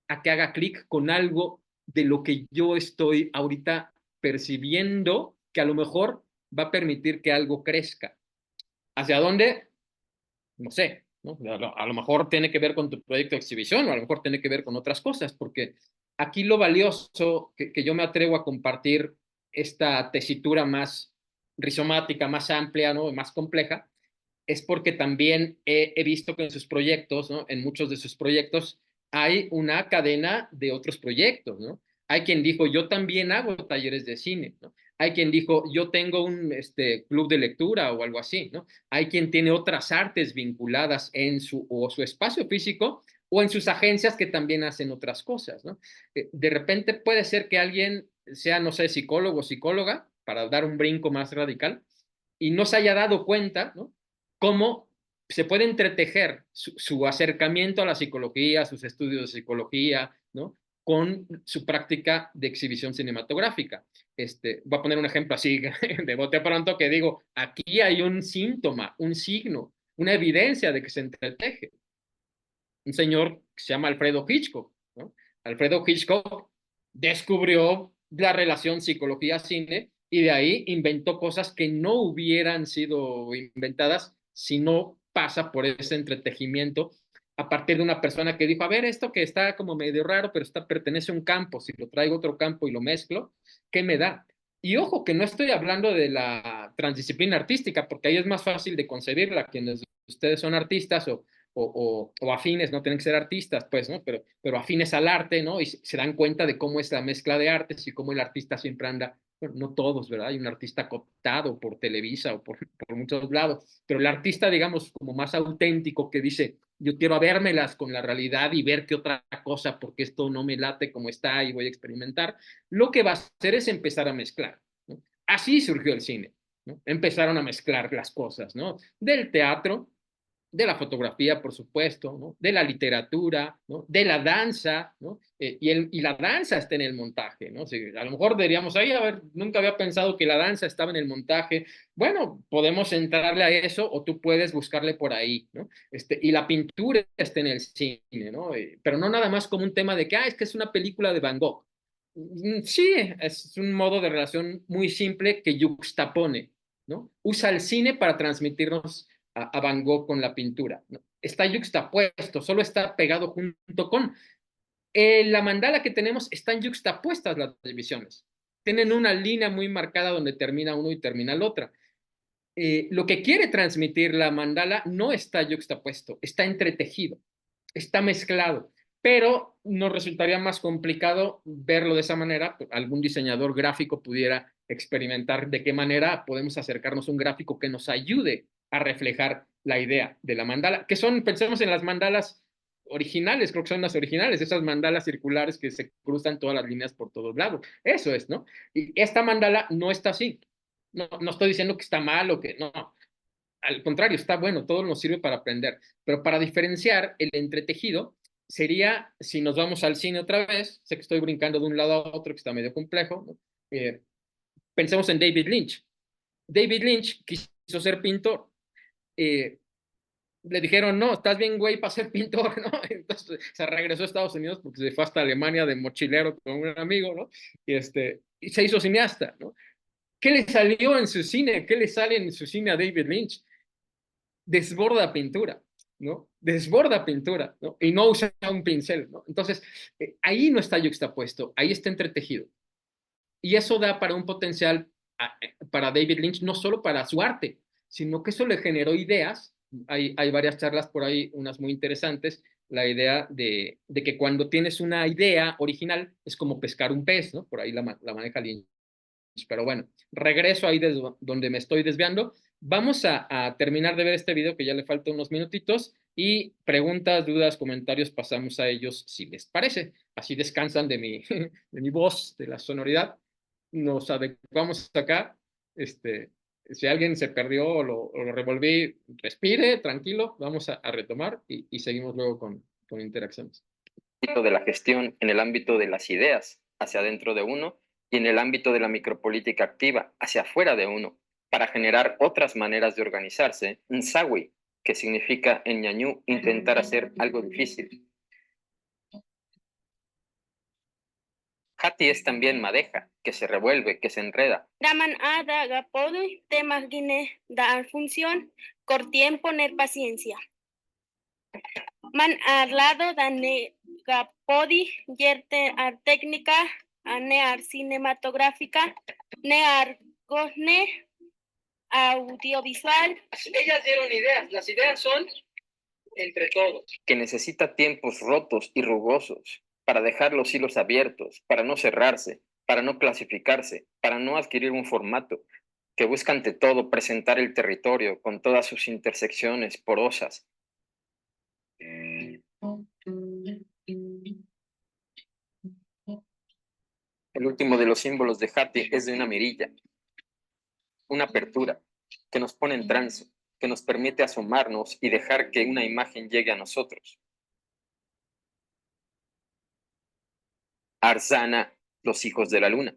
a que haga clic con algo de lo que yo estoy ahorita percibiendo que a lo mejor va a permitir que algo crezca. ¿Hacia dónde? No sé, ¿no? A lo mejor tiene que ver con tu proyecto de exhibición o a lo mejor tiene que ver con otras cosas, porque aquí lo valioso que yo me atrevo a compartir esta tesitura más rizomática, más amplia, ¿no? Más compleja, es porque también he visto que en sus proyectos, ¿no? En muchos de sus proyectos, hay una cadena de otros proyectos, ¿no? Hay quien dijo, yo también hago talleres de cine, ¿no? Hay quien dijo, yo tengo un club de lectura o algo así, ¿no? Hay quien tiene otras artes vinculadas en su espacio físico o en sus agencias que también hacen otras cosas, ¿no? De repente puede ser que alguien sea, no sé, psicólogo o psicóloga, para dar un brinco más radical, y no se haya dado cuenta, ¿no? Cómo se puede entretejer su acercamiento a la psicología, sus estudios de psicología, ¿no? Con su práctica de exhibición cinematográfica. Voy a poner un ejemplo así de bote pronto que digo, aquí hay un síntoma, un signo, una evidencia de que se entreteje. Un señor que se llama Alfredo Hitchcock, ¿no? Alfredo Hitchcock descubrió la relación psicología-cine y de ahí inventó cosas que no hubieran sido inventadas si no pasa por ese entretejimiento a partir de una persona que dijo, a ver, esto que está como medio raro, pero pertenece a un campo, si lo traigo a otro campo y lo mezclo, ¿qué me da? Y ojo, que no estoy hablando de la transdisciplina artística, porque ahí es más fácil de concebirla. Quienes ustedes son artistas o afines, no tienen que ser artistas, pues, ¿no? Pero afines al arte, ¿no? Y se dan cuenta de cómo es la mezcla de artes y cómo el artista siempre anda, bueno, no todos, ¿verdad? Hay un artista cooptado por Televisa o por muchos lados, pero el artista, digamos, como más auténtico que dice, yo quiero habérmelas con la realidad y ver qué otra cosa, porque esto no me late como está y voy a experimentar, lo que va a hacer es empezar a mezclar, ¿no? Así surgió el cine, ¿no? Empezaron a mezclar las cosas, ¿no? Del teatro, de la fotografía, por supuesto, ¿no? De la literatura, ¿no? De la danza, ¿no? Y la danza está en el montaje, ¿no? O sea, a lo mejor diríamos, ahí, a ver, nunca había pensado que la danza estaba en el montaje. Bueno, podemos entrarle a eso o tú puedes buscarle por ahí, ¿no? Y la pintura está en el cine, ¿no? Pero no nada más como un tema de que, es que es una película de Van Gogh. Sí, es un modo de relación muy simple que yuxtapone, ¿no? Usa el cine para transmitirnos a Van Gogh con la pintura, ¿no? Está yuxtapuesto, solo está pegado junto con la mandala que tenemos. Están yuxtapuestas las divisiones, tienen una línea muy marcada donde termina uno y termina la otra. Lo que quiere transmitir la mandala no está yuxtapuesto, está entretejido, está mezclado, pero nos resultaría más complicado verlo de esa manera. Algún diseñador gráfico pudiera experimentar de qué manera podemos acercarnos a un gráfico que nos ayude a reflejar la idea de la mandala, que son, pensemos en las mandalas originales, creo que son las originales, esas mandalas circulares que se cruzan todas las líneas por todos lados. Eso es, ¿no? Y esta mandala no está así. No estoy diciendo que está mal o que no. Al contrario, está bueno, todo nos sirve para aprender. Pero para diferenciar el entretejido sería, si nos vamos al cine otra vez, sé que estoy brincando de un lado a otro, que está medio complejo, ¿no? Pensemos en David Lynch. David Lynch quiso ser pintor. le dijeron, no, estás bien, güey, para ser pintor, ¿no? Entonces se regresó a Estados Unidos porque se fue hasta Alemania de mochilero con un amigo, ¿no? Y se hizo cineasta, ¿no? ¿Qué le salió en su cine? ¿Qué le sale en su cine a David Lynch? Desborda pintura, ¿no? Desborda pintura, ¿no? Y no usa un pincel, ¿no? Entonces, ahí no está yuxtapuesto, ahí está entretejido. Y eso da para un potencial para David Lynch, no solo para su arte, sino que eso le generó ideas. Hay varias charlas por ahí, unas muy interesantes, la idea de que cuando tienes una idea original es como pescar un pez, ¿no? Por ahí la maneja Lynch. Pero bueno, regreso ahí desde donde me estoy desviando. Vamos a terminar de ver este video que ya le faltan unos minutitos y preguntas, dudas, comentarios, pasamos a ellos si les parece. Así descansan de mi voz, de la sonoridad. Nos adecuamos acá. Si alguien se perdió o lo revolví, respire, tranquilo, vamos a retomar y seguimos luego con interacciones. De la gestión en el ámbito de las ideas hacia adentro de uno y en el ámbito de la micropolítica activa hacia afuera de uno, para generar otras maneras de organizarse, Nsawi, que significa en ñañú intentar hacer algo difícil. Hati es también madeja, que se revuelve, que se enreda. Daman ada gapodo temas guine dar función, cor tiempo ner paciencia. Man al lado dane gapodi yerte ar técnica, ane ar cinematográfica, ne ar gosne audiovisual. Ellas dieron ideas, las ideas son entre todos. Que necesita tiempos rotos y rugosos para dejar los hilos abiertos, para no cerrarse, para no clasificarse, para no adquirir un formato, que busca ante todo presentar el territorio con todas sus intersecciones porosas. El último de los símbolos de Hati es de una mirilla, una apertura, que nos pone en trance, que nos permite asomarnos y dejar que una imagen llegue a nosotros. Arsana, los hijos de la luna.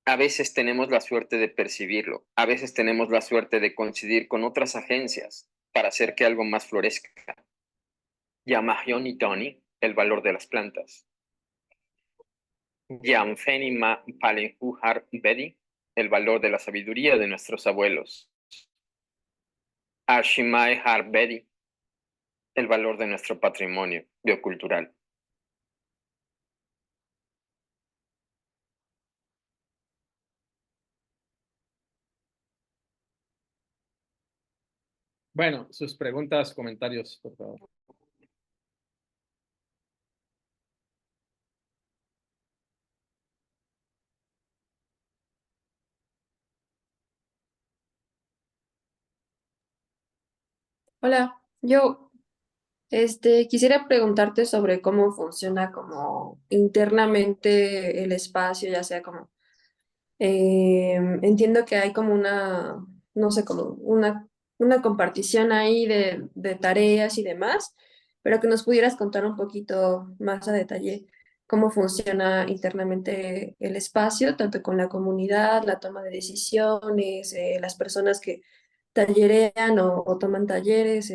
A veces tenemos la suerte de percibirlo, a veces tenemos la suerte de coincidir con otras agencias para hacer que algo más florezca. Yamahyoni Tony, el valor de las plantas. Yamfenima Palenhuhar Bedi, el valor de la sabiduría de nuestros abuelos. Ashimai Har Bedi, el valor de nuestro patrimonio biocultural. Bueno, sus preguntas, comentarios, por favor. Hola, yo quisiera preguntarte sobre cómo funciona como internamente el espacio, ya sea como entiendo que hay como una, no sé, como una compartición ahí de tareas y demás, pero que nos pudieras contar un poquito más a detalle cómo funciona internamente el espacio, tanto con la comunidad, la toma de decisiones, las personas que tallerean o toman talleres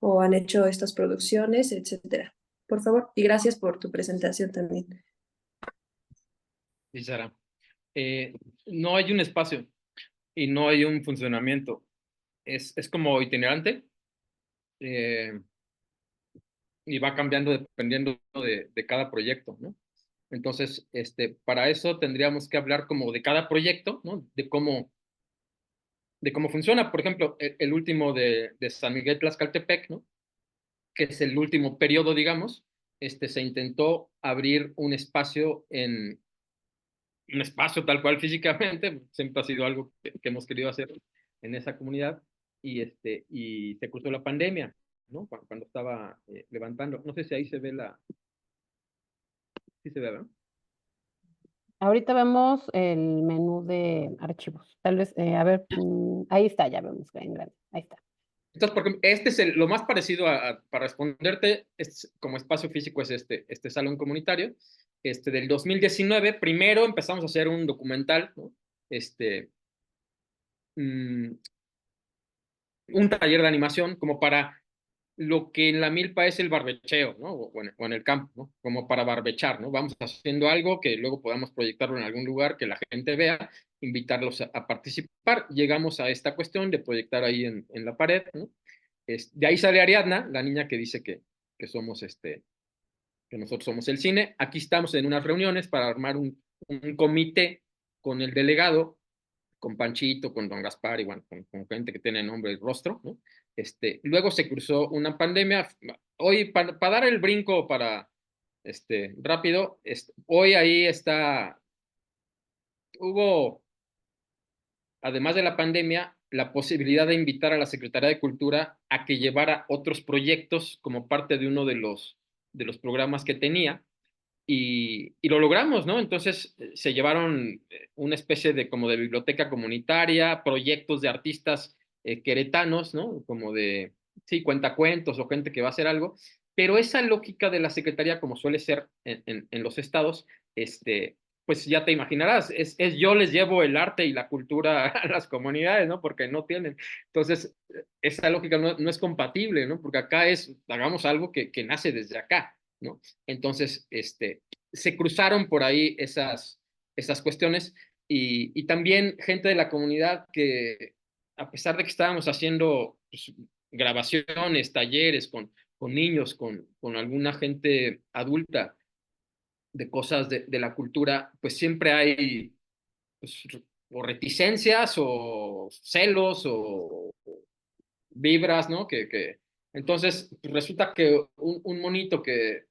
o han hecho estas producciones, etcétera. Por favor, y gracias por tu presentación también. Y Sara, no hay un espacio y no hay un funcionamiento. Es como itinerante y va cambiando dependiendo de cada proyecto, ¿no? Entonces, para eso tendríamos que hablar como de cada proyecto, ¿no? De cómo funciona. Por ejemplo, el último de San Miguel Tlaxcaltepec, ¿no? Que es el último periodo, digamos, se intentó abrir un espacio tal cual físicamente, siempre ha sido algo que hemos querido hacer en esa comunidad, y se cruzó la pandemia, ¿no? Cuando estaba levantando. No sé si ahí se ve sí se ve, ¿verdad? Ahorita vemos el menú de archivos. Tal vez, a ver, ahí está, ya vemos en grande. Ahí está. Entonces, por ejemplo, este es lo más parecido para responderte, como espacio físico es este salón comunitario. Del 2019, primero empezamos a hacer un documental, ¿no? un taller de animación como para lo que en la milpa es el barbecheo, ¿no? O en el campo, ¿no? Como para barbechar, ¿no? Vamos haciendo algo que luego podamos proyectarlo en algún lugar que la gente vea, invitarlos a participar. Llegamos a esta cuestión de proyectar ahí en la pared, ¿no? De ahí sale Ariadna, la niña que dice que somos que nosotros somos el cine. Aquí estamos en unas reuniones para armar un comité con el delegado, con Panchito, con Don Gaspar y bueno, con gente que tiene nombre y rostro, ¿no? Luego se cruzó una pandemia. Hoy, para dar el brinco para, rápido, hoy ahí hubo, además de la pandemia, la posibilidad de invitar a la Secretaría de Cultura a que llevara otros proyectos como parte de uno de los programas que tenía. Y lo logramos, ¿no? Entonces se llevaron una especie de como de biblioteca comunitaria, proyectos de artistas queretanos, ¿no? Como de, sí, cuentacuentos o gente que va a hacer algo, pero esa lógica de la secretaría, como suele ser en los estados, pues ya te imaginarás, yo les llevo el arte y la cultura a las comunidades, ¿no? Porque no tienen. Entonces, esa lógica no es compatible, ¿no? Porque acá hagamos algo que nace desde acá, ¿no? Entonces, se cruzaron por ahí esas cuestiones y también gente de la comunidad que, a pesar de que estábamos haciendo pues, grabaciones, talleres con niños, con alguna gente adulta de cosas de la cultura, pues siempre hay pues, o reticencias o celos o vibras, ¿no? Entonces resulta que un monito que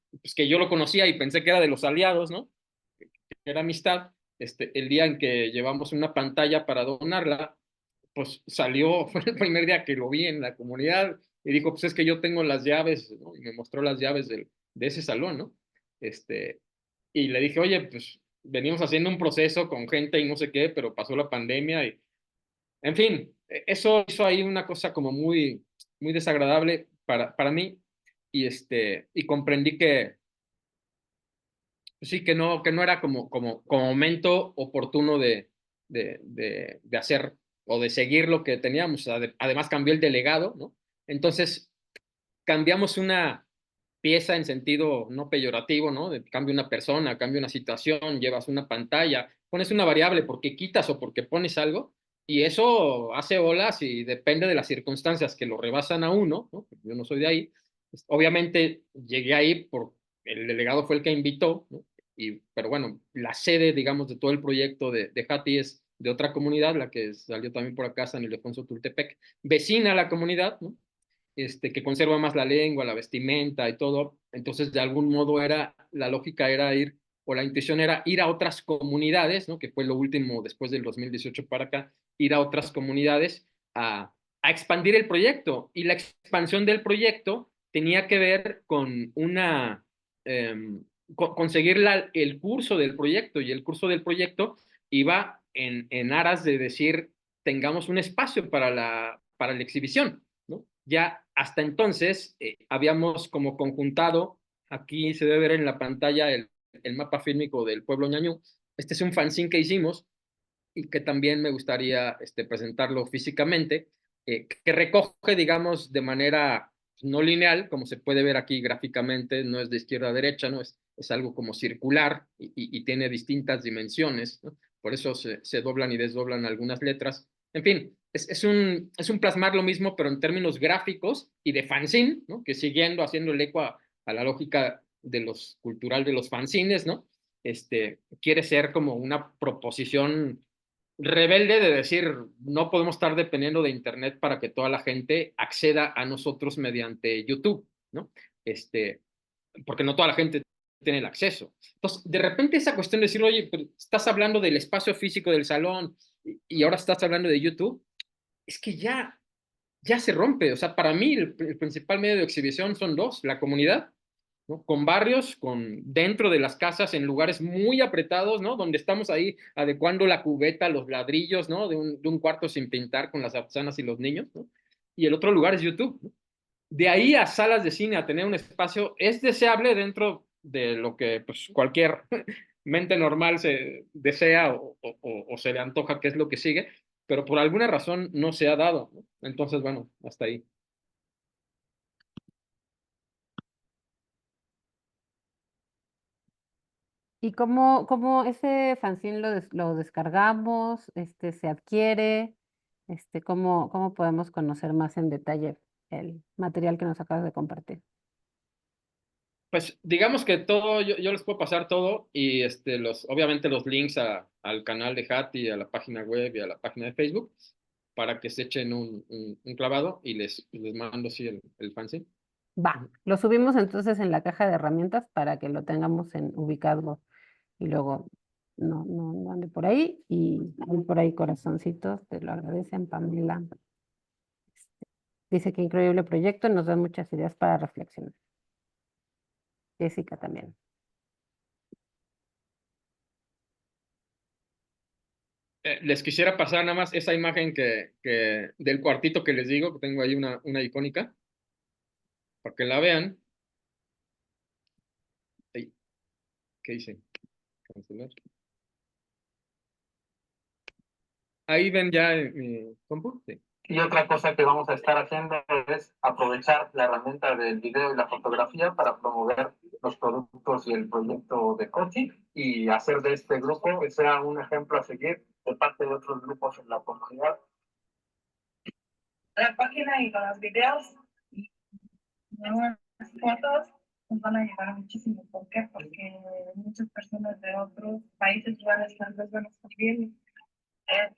yo lo conocía y pensé que era de los aliados, ¿no? Que era amistad, el día en que llevamos una pantalla para donarla, pues salió, fue el primer día que lo vi en la comunidad y dijo, pues es que yo tengo las llaves, ¿no? Y me mostró las llaves de ese salón, ¿no? Y le dije, oye, pues venimos haciendo un proceso con gente y no sé qué, pero pasó la pandemia y en fin, eso hizo ahí una cosa como muy, muy desagradable para mí y comprendí que sí, que no era como momento oportuno de hacer o de seguir lo que teníamos. Además cambió el delegado, ¿no? Entonces cambiamos una pieza en sentido no peyorativo, ¿no? Cambia una persona, cambia una situación, llevas una pantalla, pones una variable porque quitas o porque pones algo, y eso hace olas y depende de las circunstancias que lo rebasan a uno, ¿no? Yo no soy de ahí. Obviamente llegué ahí por el delegado fue el que invitó, ¿no? Pero bueno, la sede, digamos, de todo el proyecto de Hati es de otra comunidad, la que salió también por acá, San Ildefonso Tultepec, vecina a la comunidad, ¿no? Que conserva más la lengua, la vestimenta y todo. Entonces, de algún modo la lógica era ir, o la intuición era ir a otras comunidades, ¿no? Que fue lo último después del 2018 para acá, ir a otras comunidades a expandir el proyecto. Y la expansión del proyecto tenía que ver con conseguir el curso del proyecto, y el curso del proyecto iba en aras de decir, tengamos un espacio para la exhibición, ¿no? Ya hasta entonces habíamos como conjuntado, aquí se debe ver en la pantalla el mapa fílmico del pueblo ñañú. Este es un fanzine que hicimos y que también me gustaría presentarlo físicamente, que recoge, digamos, de manera no lineal, como se puede ver aquí gráficamente, no es de izquierda a derecha, ¿no? Es algo como circular y tiene distintas dimensiones, ¿no? Por eso se doblan y desdoblan algunas letras. En fin, es un plasmar lo mismo, pero en términos gráficos y de fanzine, ¿no? Que siguiendo, haciendo el eco a la lógica cultural de los fanzines, ¿no? Quiere ser como una proposición rebelde de decir, no podemos estar dependiendo de Internet para que toda la gente acceda a nosotros mediante YouTube, ¿no? Porque no toda la gente tiene el acceso. Entonces, de repente esa cuestión de decir, oye, pero estás hablando del espacio físico del salón y ahora estás hablando de YouTube, es que ya se rompe. O sea, para mí el principal medio de exhibición son dos, la comunidad, ¿no? Con barrios, dentro de las casas, en lugares muy apretados, ¿no? Donde estamos ahí adecuando la cubeta, los ladrillos, ¿no? De un cuarto sin pintar con las artesanas y los niños, ¿no? Y el otro lugar es YouTube, ¿no? De ahí a salas de cine, a tener un espacio, es deseable dentro de lo que pues, cualquier mente normal se desea o se le antoja, que es lo que sigue, pero por alguna razón no se ha dado, ¿no? Entonces, bueno, hasta ahí. ¿Y cómo ese fanzine lo descargamos, se adquiere, cómo podemos conocer más en detalle el material que nos acabas de compartir? Pues digamos que todo, yo les puedo pasar todo y obviamente los links al canal de Hati, a la página web y a la página de Facebook para que se echen un clavado y les mando sí el fanzine. Va, lo subimos entonces en la caja de herramientas para que lo tengamos ubicado y luego no ande por ahí. Y hay por ahí corazoncitos, te lo agradecen, Pamela. Dice que increíble proyecto, nos dan muchas ideas para reflexionar. Jessica también. Les quisiera pasar nada más esa imagen del cuartito que les digo, que tengo ahí una icónica, para que la vean. Ay, ¿qué hice? Cancelar. Ahí ven ya mi compu. Sí. Y otra cosa que vamos a estar haciendo es aprovechar la herramienta del video y la fotografía para promover los productos y el proyecto de coaching y hacer de este grupo que sea un ejemplo a seguir de parte de otros grupos en la comunidad. La página y con los videos y las fotos nos van a ayudar muchísimo. ¿Por qué? Porque muchas personas de otros países van a estar viendo.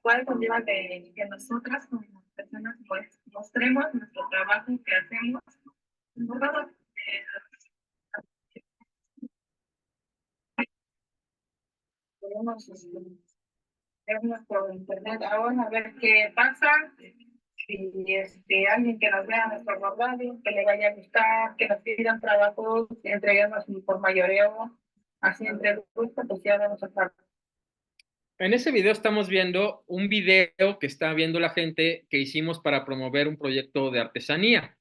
¿Cuál conlleva que nosotras como personas pues mostremos nuestro trabajo que hacemos? ¿Verdad? Podemos vernos por internet ahora a ver qué pasa. Si alguien que nos vea nuestro radio, que le vaya a gustar, que nos pidan trabajos, que entreguemos por mayoreo, así entre el grupo, pues ya vamos a estar. En ese video estamos viendo un video que está viendo la gente que hicimos para promover un proyecto de artesanía,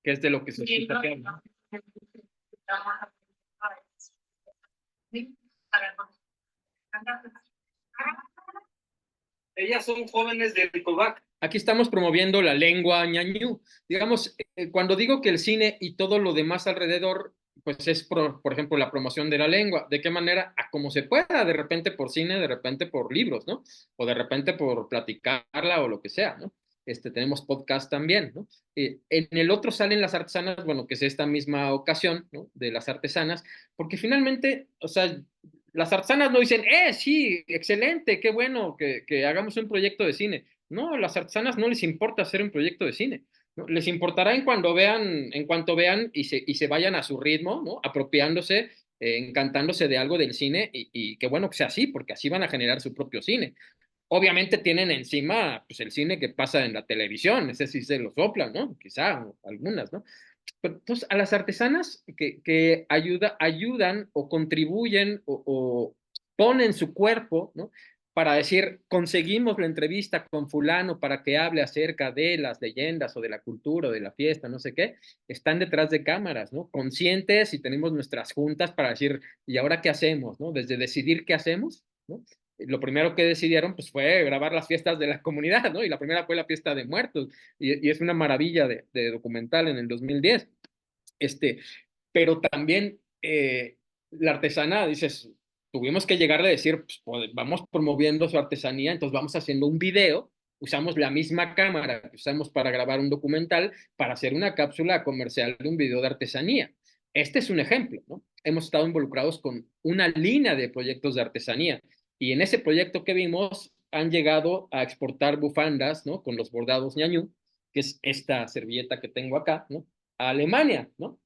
que es de lo que se está haciendo. Ellas son jóvenes de Ricovac. Aquí estamos promoviendo la lengua ñañú. Digamos, cuando digo que el cine y todo lo demás alrededor, pues es, por ejemplo, la promoción de la lengua. ¿De qué manera? A como se pueda, de repente por cine, de repente por libros, ¿no? O de repente por platicarla o lo que sea, ¿no? Tenemos podcast también, ¿no? En el otro salen las artesanas, bueno, que es esta misma ocasión, ¿no? De las artesanas, porque finalmente, o sea, las artesanas no dicen, sí, excelente, qué bueno que hagamos un proyecto de cine. No, las artesanas no les importa hacer un proyecto de cine. ¿No? Les importará en cuanto vean y se vayan a su ritmo, ¿no? Apropiándose, encantándose de algo del cine y qué bueno que sea así, porque así van a generar su propio cine. Obviamente tienen encima pues, el cine que pasa en la televisión, ese sí se lo soplan, ¿no? Quizá algunas, ¿no? Pero, entonces, a las artesanas que ayudan o contribuyen o ponen su cuerpo, ¿no? Para decir, conseguimos la entrevista con fulano para que hable acerca de las leyendas o de la cultura o de la fiesta, no sé qué, están detrás de cámaras, ¿no? Conscientes y tenemos nuestras juntas para decir, ¿y ahora qué hacemos, no? Desde decidir qué hacemos, ¿no? Lo primero que decidieron pues fue grabar las fiestas de la comunidad, ¿no? Y la primera fue la fiesta de muertos, y es una maravilla de documental en el 2010. Pero también la artesana, dices, tuvimos que llegar a decir, pues, vamos promoviendo su artesanía, entonces vamos haciendo un video, usamos la misma cámara que usamos para grabar un documental, para hacer una cápsula comercial de un video de artesanía. Este es un ejemplo, ¿no? Hemos estado involucrados con una línea de proyectos de artesanía, y en ese proyecto que vimos, han llegado a exportar bufandas, ¿no? Con los bordados ñañú, que es esta servilleta que tengo acá, ¿no? A Alemania, ¿no?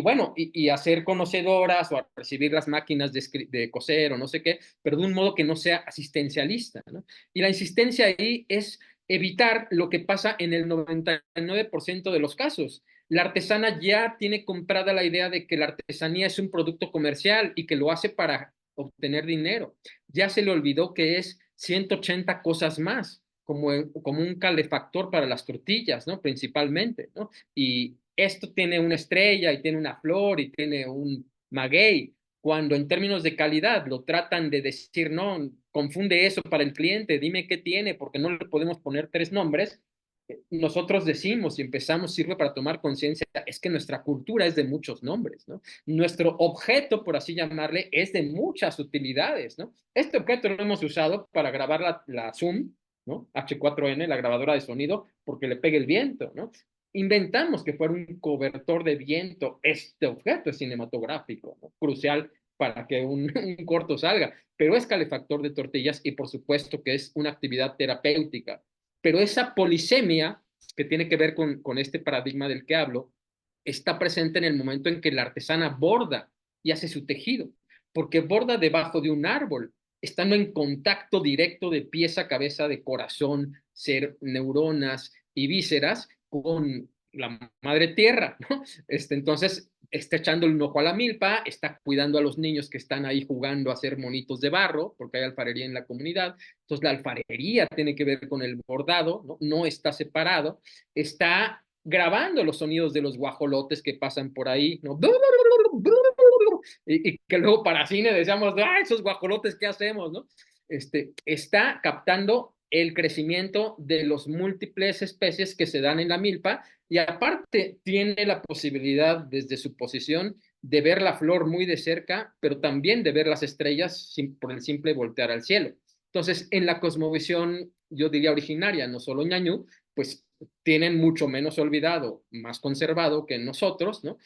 Bueno, y hacer conocedoras o a recibir las máquinas de coser o no sé qué, pero de un modo que no sea asistencialista, ¿no? Y la insistencia ahí es evitar lo que pasa en el 99% de los casos. La artesana ya tiene comprada la idea de que la artesanía es un producto comercial y que lo hace para obtener dinero. Ya se le olvidó que es 180 cosas más, como un calefactor para las tortillas, ¿no? Principalmente, ¿no? Y esto tiene una estrella y tiene una flor y tiene un maguey, cuando en términos de calidad lo tratan de decir, no, confunde eso para el cliente, dime qué tiene, porque no le podemos poner 3 nombres. Nosotros decimos y empezamos, sirve para tomar conciencia, es que nuestra cultura es de muchos nombres, ¿no? Nuestro objeto, por así llamarle, es de muchas utilidades, ¿no? Este objeto lo hemos usado para grabar la Zoom, ¿no? H4N, la grabadora de sonido, porque le pegue el viento, ¿no? Inventamos que fuera un cobertor de viento. Este objeto es cinematográfico, ¿no? Crucial para que un corto salga, pero es calefactor de tortillas y por supuesto que es una actividad terapéutica. Pero esa polisemia que tiene que ver con este paradigma del que hablo, está presente en el momento en que la artesana borda y hace su tejido, porque borda debajo de un árbol, estando en contacto directo de pieza a cabeza, de corazón, ser, neuronas y vísceras con la madre tierra, ¿no? Entonces está echando un ojo a la milpa, está cuidando a los niños que están ahí jugando a hacer monitos de barro, porque hay alfarería en la comunidad. Entonces la alfarería tiene que ver con el bordado, ¿no? No está separado, está grabando los sonidos de los guajolotes que pasan por ahí, ¿no? Y que luego para cine decíamos, ¡ah, esos guajolotes, qué hacemos, no? Está captando el crecimiento de los múltiples especies que se dan en la milpa y aparte tiene la posibilidad desde su posición de ver la flor muy de cerca, pero también de ver las estrellas por el simple voltear al cielo. Entonces, en la cosmovisión, yo diría originaria, no solo ñañú, pues tienen mucho menos olvidado, más conservado que nosotros, ¿no?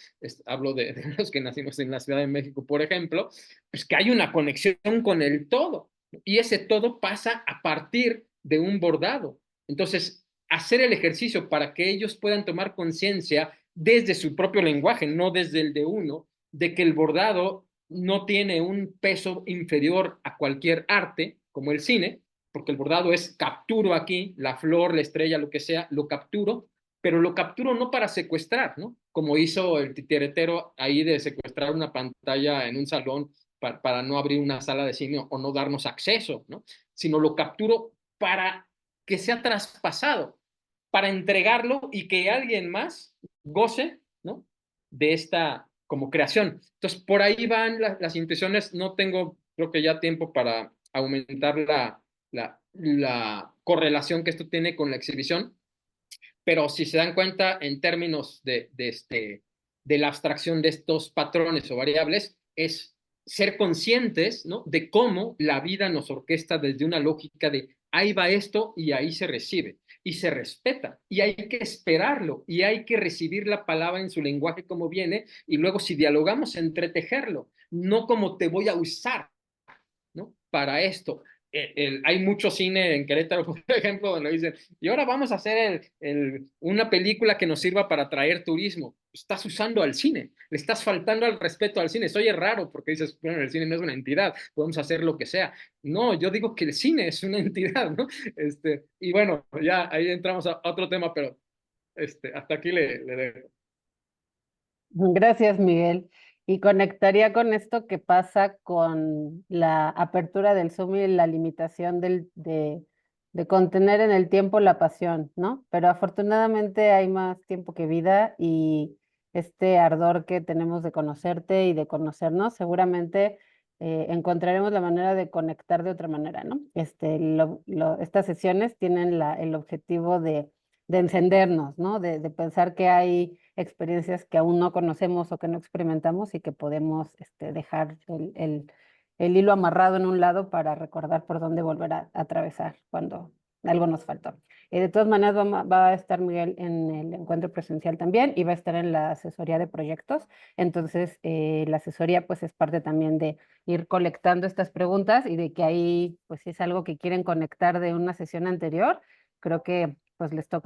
Hablo de los que nacimos en la Ciudad de México, por ejemplo, pues que hay una conexión con el todo, y ese todo pasa a partir de un bordado. Entonces, hacer el ejercicio para que ellos puedan tomar conciencia desde su propio lenguaje, no desde el de uno, de que el bordado no tiene un peso inferior a cualquier arte, como el cine, porque el bordado es capturo aquí, la flor, la estrella, lo que sea, lo capturo, pero lo capturo no para secuestrar, ¿no? Como hizo el titiritero ahí de secuestrar una pantalla en un salón para no abrir una sala de cine o no darnos acceso, ¿no? Sino lo capturo para que sea traspasado, para entregarlo y que alguien más goce, ¿no? De esta como creación. Entonces, por ahí van las intenciones. No tengo, creo que ya tiempo para aumentar la correlación que esto tiene con la exhibición, pero si se dan cuenta en términos de la abstracción de estos patrones o variables, es ser conscientes, ¿no? De cómo la vida nos orquesta desde una lógica de ahí va esto y ahí se recibe y se respeta y hay que esperarlo y hay que recibir la palabra en su lenguaje como viene y luego si dialogamos entretejerlo, no como te voy a usar, ¿no? Para esto. Hay mucho cine en Querétaro, por ejemplo, donde dicen, y ahora vamos a hacer una película que nos sirva para atraer turismo. Estás usando al cine, le estás faltando al respeto al cine. Eso oye raro porque dices, bueno, el cine no es una entidad, podemos hacer lo que sea. No, yo digo que el cine es una entidad, ¿no? Y bueno, ya ahí entramos a otro tema, pero hasta aquí le dejo. Gracias, Miguel. Y conectaría con esto que pasa con la apertura del Zoom y la limitación de contener en el tiempo la pasión, ¿no? Pero afortunadamente hay más tiempo que vida y este ardor que tenemos de conocerte y de conocernos, seguramente encontraremos la manera de conectar de otra manera, ¿no? Estas sesiones tienen el objetivo de encendernos, ¿no? De pensar que hay experiencias que aún no conocemos o que no experimentamos y que podemos dejar el hilo amarrado en un lado para recordar por dónde volver a atravesar cuando algo nos faltó. De todas maneras va a estar Miguel en el encuentro presencial también y va a estar en la asesoría de proyectos. Entonces, la asesoría pues es parte también de ir colectando estas preguntas y de que ahí pues si es algo que quieren conectar de una sesión anterior, creo que pues les toca